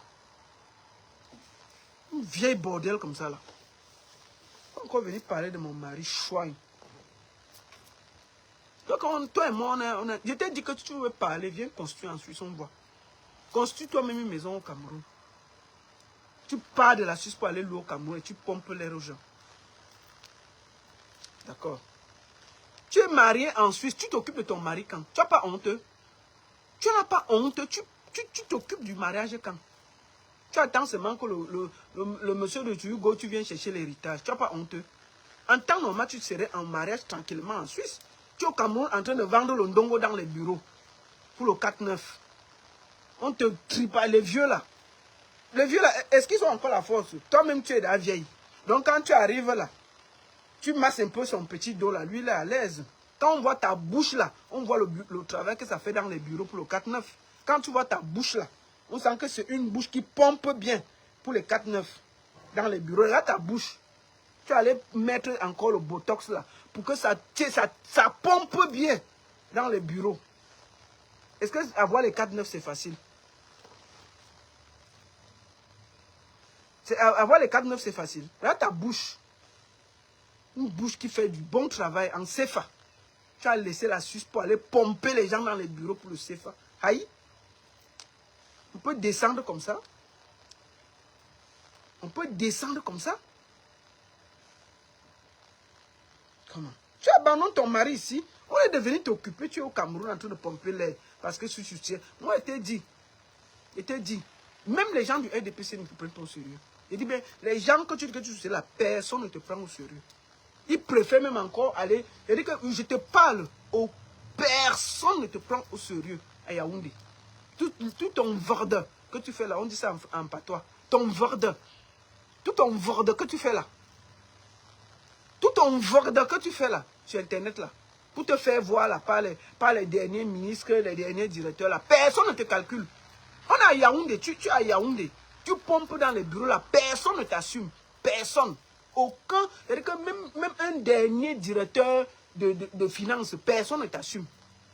Une vieille bordel comme ça là. On va encore venir parler de mon mari chouin. Donc toi et moi, je t'ai dit que tu veux parler, viens construire en Suisse, on voit. Construis toi-même une maison au Cameroun. Tu pars de la Suisse pour aller louer au Cameroun et tu pompes l'air aux gens. D'accord. Tu es marié en Suisse, tu t'occupes de ton mari quand? Tu n'as pas honte? Tu n'as pas honte? Tu t'occupes du mariage quand? Tu attends seulement que le monsieur de Hugo, tu viens chercher l'héritage. Tu n'as pas honte? En temps normal, tu serais en mariage tranquillement en Suisse. Tu es au Cameroun en train de vendre le ndongo dans les bureaux. Pour le 4-9. On te tripa, les vieux là. Les vieux là, est-ce qu'ils ont encore la force? Toi-même, tu es de la vieille. Donc quand tu arrives là, tu masses un peu son petit dos là. Lui, il est à l'aise. Quand on voit ta bouche là, on voit le travail que ça fait dans les bureaux pour le 4-9. Quand tu vois ta bouche là, On sent que c'est une bouche qui pompe bien pour les 4-9 dans les bureaux. Là, ta bouche, tu vas aller mettre encore le botox là pour que ça pompe bien dans les bureaux. Est-ce que avoir les 4-9 c'est facile? Avoir les 4-9 c'est facile. Là, ta bouche, une bouche qui fait du bon travail en CFA. Tu as laissé la Suisse pour aller pomper les gens dans les bureaux pour le CFA. Aïe. On peut descendre comme ça. On peut descendre comme ça. Comment? Tu abandonnes ton mari ici. On est devenu t'occuper. Tu es au Cameroun en train de pomper l'air. Parce que je suis soutien. Moi, je t'ai dit. Je t'ai dit. Même les gens du RDPC ne te prennent pas au sérieux. Je dis bien, les gens que tu soutiens là, personne ne te prend au sérieux. Ils préfèrent même encore aller. Je dis que je te parle. Personne ne te prend au sérieux à Yaoundé. Tout ton vorde que tu fais là, on dit ça en patois. Ton vorde. Tout ton vorde que tu fais là. Tout ton vorde que tu fais là, sur Internet là. Pour te faire voir là, par les derniers ministres, les derniers directeurs là. Personne ne te calcule. On est à Yaoundé, tu es à Yaoundé. Tu pompes dans les bureaux là, personne ne t'assume. Personne. Aucun. C'est-à-dire que même un dernier directeur de finances, personne ne t'assume.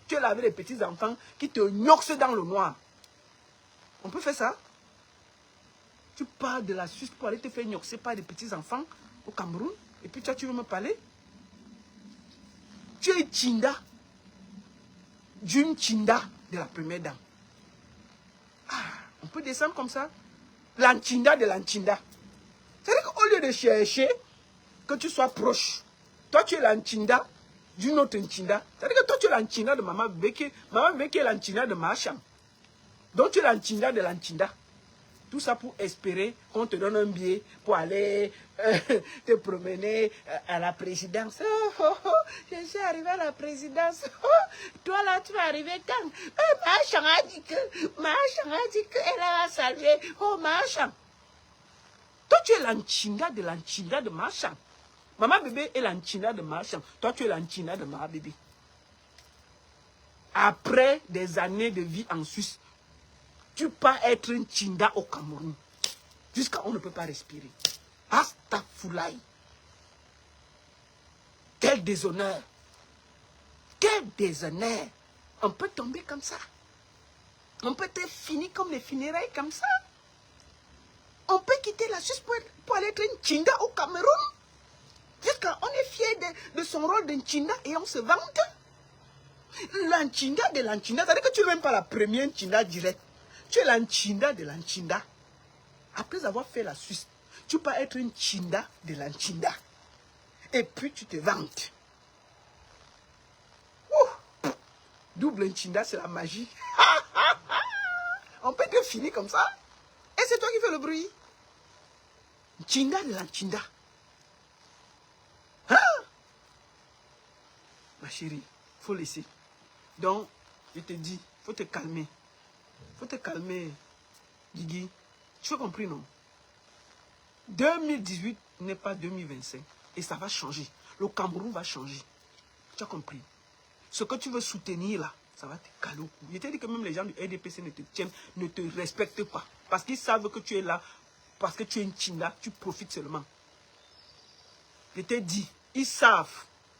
Tu es là avec les petits-enfants qui te gnoxent dans le noir. On peut faire ça? Tu pars de la Suisse pour aller te faire gnoxer par des petits-enfants au Cameroun. Et puis toi, tu veux me parler? Tu es Tchinda. D'une Tchinda de la première dame. Ah, on peut descendre comme ça? L'Antchinda de l'Antchinda. C'est-à-dire qu'au lieu de chercher que tu sois proche, toi tu es l'Antchinda d'une autre Ntchinda. C'est-à-dire que toi tu es l'Antchinda de Maman Bébé, Maman Bébé est l'Antchinda de Macham. Donc tu es l'Antchinda de l'Antchinda. Tout ça pour espérer qu'on te donne un billet pour aller te promener à la présidence. Je suis arrivé à la présidence. Toi là, tu vas arriver quand? Macham a dit qu'elle va saluer. Oh, Macham. Toi, tu es l'Antchinda de Macham. Maman Bébé est l'Antchinda de Macham. Toi, tu es l'Antchinda de Maman Bébé. Après des années de vie en Suisse, tu peux être un Tchinda au Cameroun. Jusqu'à on ne peut pas respirer. Astaghfirullah. Quel déshonneur. Quel déshonneur. On peut tomber comme ça. On peut être fini comme les funérailles comme ça. On peut quitter la Suisse pour aller être un Tchinda au Cameroun. Jusqu'à on est fier de son rôle d'un Tchinda et on se vante. L'Antchinda de l'Antchinda, c'est-à-dire que tu n'es même pas la première Tchinda directe. Tu es l'Antchinda de l'Antchinda. Après avoir fait la Suisse, tu peux être une Tchinda de l'Antchinda. Et puis tu te vantes. Double Ntchinda, c'est la magie. On peut te finir comme ça. Et c'est toi qui fais le bruit. Ntchinda de l'Antchinda. Hein? Ma chérie, il faut laisser. Donc, je te dis, il faut te calmer. Il faut te calmer, Guigui. Tu as compris, non? 2018 n'est pas 2025. Et ça va changer. Le Cameroun va changer. Tu as compris? Ce que tu veux soutenir là, ça va te caler au cou. Je t'ai dit que même les gens du RDPC ne te tiennent, ne te respectent pas. Parce qu'ils savent que tu es là, parce que tu es une Tchinda, tu profites seulement. Je t'ai dit, ils savent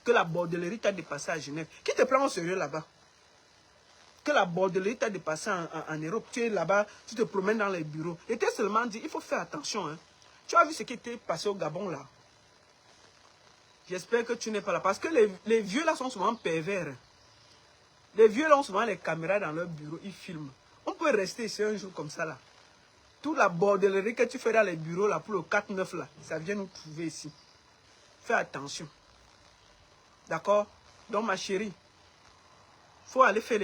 que la bordellerie t'a dépassé à Genève. Qui te prend au sérieux là-bas? Que la bordellerie t'a dépassé en Europe. Tu es là-bas, tu te promènes dans les bureaux. Je t'ai seulement dit, il faut faire attention. Hein. Tu as vu ce qui était passé au Gabon là? J'espère que tu n'es pas là. Parce que les vieux là sont souvent pervers. Les vieux là ont souvent les caméras dans leur bureau, ils filment. On peut rester ici un jour comme ça là. Toute la bordellerie que tu fais dans les bureaux là pour le 4-9 là, ça vient nous trouver ici. Fais attention. D'accord? Donc ma chérie, il faut aller faire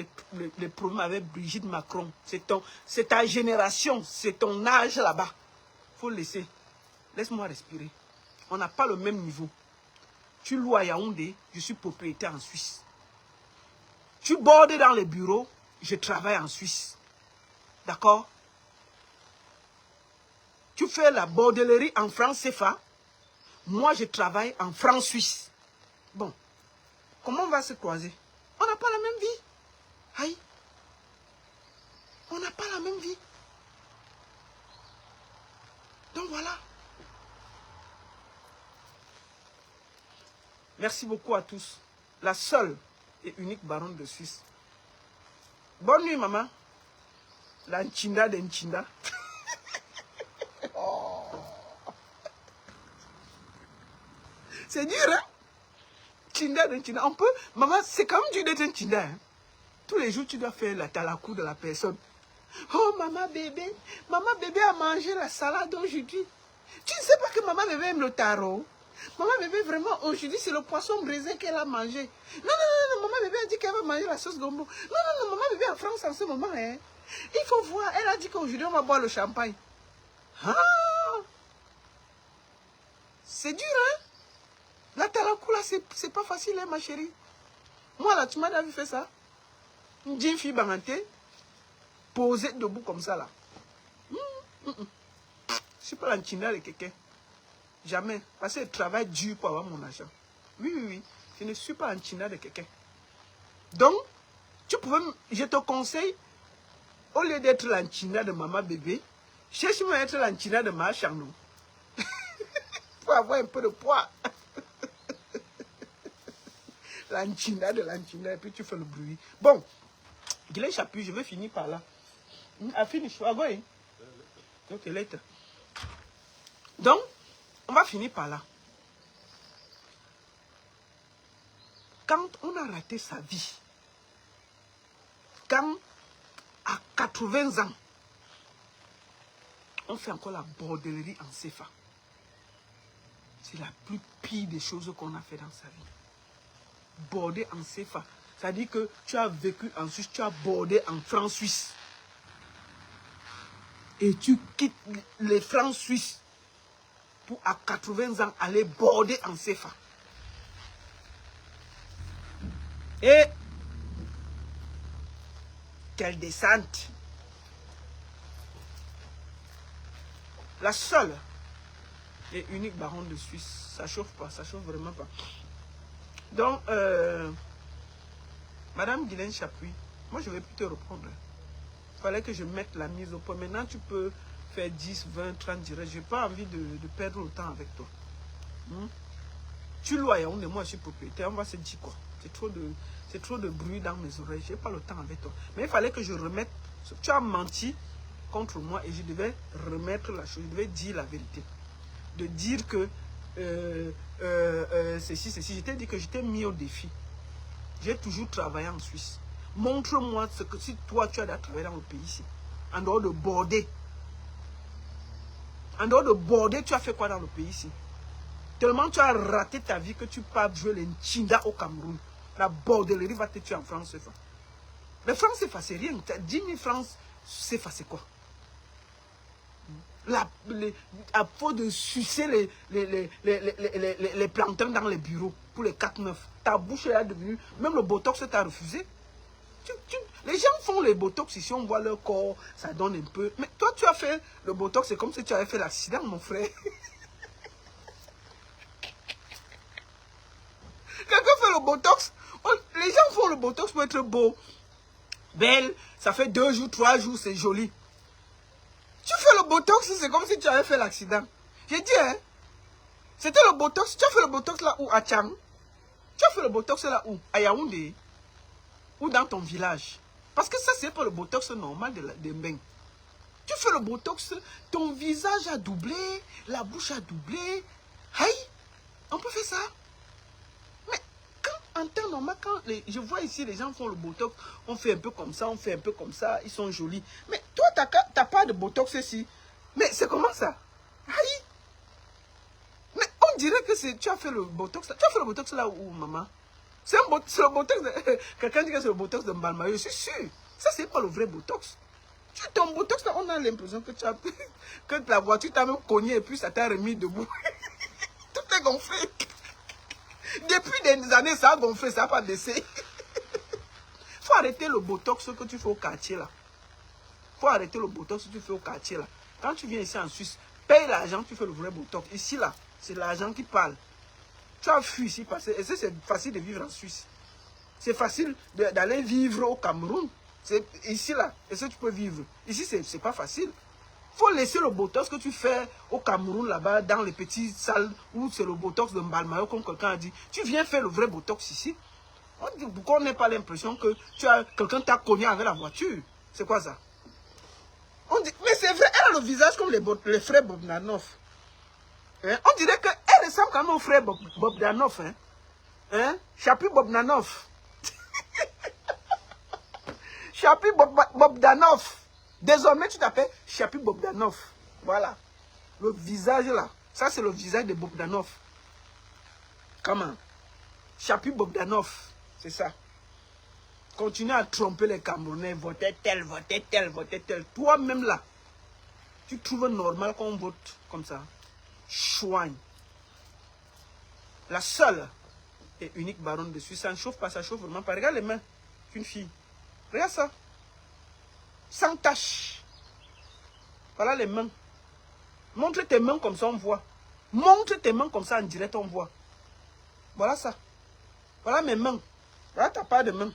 les problèmes avec Brigitte Macron. C'est ta génération, c'est ton âge là-bas. Il faut laisser. Laisse-moi respirer. On n'a pas le même niveau. Tu loues à Yaoundé, je suis propriétaire en Suisse. Tu bordes dans les bureaux, je travaille en Suisse. D'accord? Tu fais la bordellerie en France CFA. Moi, je travaille en France Suisse. Bon, comment on va se croiser? On n'a pas la même vie. Aïe. On n'a pas la même vie. Donc voilà. Merci beaucoup à tous. La seule et unique baronne de Suisse. Bonne nuit, maman. La Nchinda de Nchinda. Oh. C'est dur, hein? Nchinda de Nchinda. On peut... Maman, c'est comme dur d'être un Nchinda, hein? Tous les jours, tu dois faire la talakou de la personne. Oh, maman bébé a mangé la salade aujourd'hui. Tu ne sais pas que maman bébé aime le taro? Maman bébé, vraiment, aujourd'hui, c'est le poisson brisé qu'elle a mangé. Non, non, non, non, maman bébé a dit qu'elle va manger la sauce gombo. Non, non, non, maman bébé en France en ce moment, hein. Il faut voir, elle a dit qu'aujourd'hui, on va boire le champagne. Ah! C'est dur, hein? La talakou, là, c'est pas facile, hein, ma chérie. Moi, là, tu m'as déjà vu faire ça? Une jeune fille banganté, posée debout comme ça, là. Je ne suis pas l'antina de quelqu'un. Jamais. Parce que je travaille dur pour avoir mon argent. Oui, oui, oui. Je ne suis pas l'antina de quelqu'un. Donc, je te conseille, au lieu d'être l'antina de maman bébé, cherche-moi à être l'antina de ma charnou. Pour avoir un peu de poids. L'antina de l'antina, et puis tu fais le bruit. Bon, Guilain Chapuis, je vais finir par là. I finish. We're going. Ok, later. Donc, on va finir par là. Quand on a raté sa vie, quand à 80 ans, on fait encore la bordellerie en CFA, c'est la plus pire des choses qu'on a fait dans sa vie. Border en CFA. Ça dit que tu as vécu en Suisse, tu as bordé en francs suisses. Et tu quittes les francs suisses pour à 80 ans aller border en CFA. Et quelle descente! La seule et unique baronne de Suisse, ça chauffe pas, ça chauffe vraiment pas. Donc, Madame Guilain Chapuis, moi je vais plus te reprendre. Il fallait que je mette la mise au point. Maintenant, tu peux faire 10, 20, 30 directs. Je n'ai pas envie de perdre le temps avec toi. Tu lois, et moi je suis propriétaire, on va se dire quoi? C'est trop de bruit dans mes oreilles. Je n'ai pas le temps avec toi. Mais il fallait que je remette. Tu as menti contre moi et je devais remettre la chose. Je devais dire la vérité. De dire que ceci. Je t'ai dit que je t'ai mis au défi. J'ai toujours travaillé en Suisse. Montre-moi ce que si toi tu as travaillé dans le pays ici. En dehors de border. En dehors de border, tu as fait quoi dans le pays ici? Tellement tu as raté ta vie que tu pars jouer les Nchinda au Cameroun. La bordellerie va te tuer en France CFA. Les francs CFA, c'est rien. 10 000 francs CFA, c'est quoi? À force de sucer les plantains dans les bureaux pour les 4-9. Ta bouche est devenue... Même le botox t'a refusé. Les gens font les botox ici, on voit leur corps, ça donne un peu. Mais toi, tu as fait le botox, c'est comme si tu avais fait l'accident, mon frère. Quelqu'un fait le botox. Les gens font le botox pour être beau, belle. Ça fait 2 jours, 3 jours, c'est joli. Tu fais le botox, c'est comme si tu avais fait l'accident. J'ai dit, hein. C'était le botox. Tu as fait le botox là où? À Tchang. Tu as fait le botox là où? À Yaoundé. Ou dans ton village. Parce que ça, c'est pas le botox normal de Mbeng. Tu fais le botox, ton visage a doublé, la bouche a doublé. Hey, on peut faire ça. Mais quand, en temps normal, je vois ici, les gens font le botox, on fait un peu comme ça, on fait un peu comme ça, ils sont jolis. Mais toi, t'as pas de botox ici. Mais c'est comment ça? Hey. Mais on dirait que tu as fait le botox. Tu as fait le botox là où, maman? C'est le botox de... Quelqu'un dit que c'est le botox de Mbalmayo, je suis sûr. Ça, c'est pas le vrai botox. Ton botox, là, on a l'impression que que la voiture t'a même cogné et puis ça t'a remis debout. Tout est gonflé. Depuis des années, ça a gonflé, ça n'a pas baissé. Il faut arrêter le botox que tu fais au quartier, là. Il faut arrêter le botox que tu fais au quartier, là. Quand tu viens ici en Suisse, paye l'argent, tu fais le vrai botox. Ici, là, c'est l'argent qui parle. Tu as fui ici parce que c'est facile de vivre en Suisse. C'est facile d'aller vivre au Cameroun. C'est ici là. Est-ce que tu peux vivre? Ici, c'est pas facile. faut laisser le botox que tu fais au Cameroun, là-bas, dans les petites salles où c'est le botox de Mbalmayo, comme quelqu'un a dit. Tu viens faire le vrai botox ici. On dit, pourquoi on n'a pas l'impression que quelqu'un t'a cogné avec la voiture? C'est quoi ça? On dit, mais c'est vrai, elle a le visage comme les frères Bogdanov. Hein? On dirait qu'elle ressemble quand même au frère Bogdanov. Hein? Hein? Chapi Bogdanov. Chapi Bogdanov. Désormais, tu t'appelles Chapi Bogdanov. Voilà. Le visage là. Ça, c'est le visage de Bogdanov. Comment? Chapi Bogdanov. C'est ça. Continue à tromper les Camerounais. Votez tel, votez tel, votez tel. Toi-même là, tu trouves normal qu'on vote comme ça? Chouigne. La seule et unique baronne de Suisse. Ça ne chauffe pas, ça chauffe vraiment pas. Regarde les mains d'une fille. Regarde ça. Sans tache. Voilà les mains. Montre tes mains comme ça, on voit. Montre tes mains comme ça en direct, on voit. Voilà ça. Voilà mes mains. Voilà ta part de main.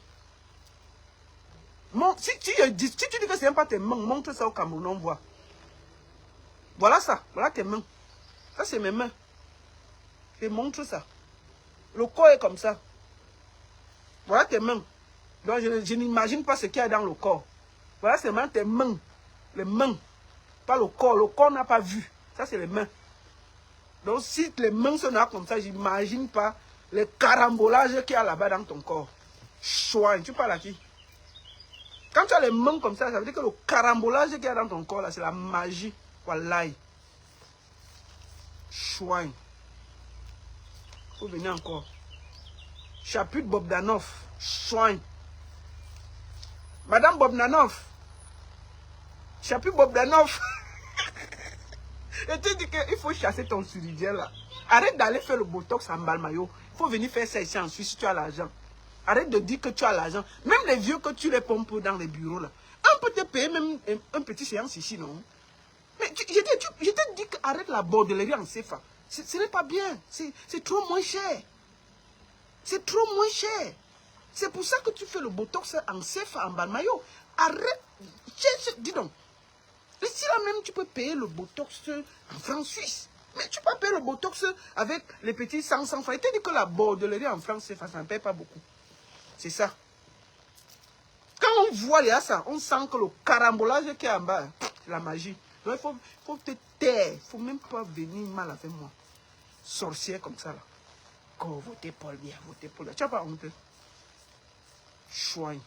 Si tu dis que ce n'est pas tes mains, montre ça au Cameroun, on voit. Voilà ça. Voilà tes mains. Ça, c'est mes mains. Je montre ça. Le corps est comme ça. Voilà tes mains. Donc, je n'imagine pas ce qu'il y a dans le corps. Voilà seulement tes mains. Les mains. Pas le corps. Le corps n'a pas vu. Ça, c'est les mains. Donc, si les mains sont là comme ça, j'imagine pas les carambolages qu'il y a là-bas dans ton corps. Chouin, tu parles à qui? Quand tu as les mains comme ça veut dire que le carambolage qu'il y a dans ton corps, là, c'est la magie. Wallahi. Chouin. Faut venir encore. Chapitre Bogdanov. Chouin. Madame Bogdanov. Chapitre Bogdanov. Et tu dis qu'il faut chasser ton suridien là. Arrête d'aller faire le botox en Mbalmayo. Il faut venir faire ça ici en Suisse si tu as l'argent. Arrête de dire que tu as l'argent. Même les vieux que tu les pompes dans les bureaux là. On peut te payer même un petit séance ici, non? Mais je t'ai dit qu'arrête la bordellerie en CFA. Ce n'est pas bien. C'est trop moins cher. C'est trop moins cher. C'est pour ça que tu fais le botox en CFA, en Mbalmayo. Arrête. Dis donc. Ici là même, tu peux payer le botox en France suisse. Mais tu peux payer le botox avec les petits 100 francs. Il t'a dit que la bordellerie en France, ça ne paye pas beaucoup. C'est ça. Quand on voit les ça, on sent que le carambolage qui est en bas, c'est la magie. Donc il faut te taire. Il ne faut même pas venir mal avec moi. Sorcière comme ça là. Quand votez Paul bien, votez Paul bien. Tu n'as pas honte. Chouin.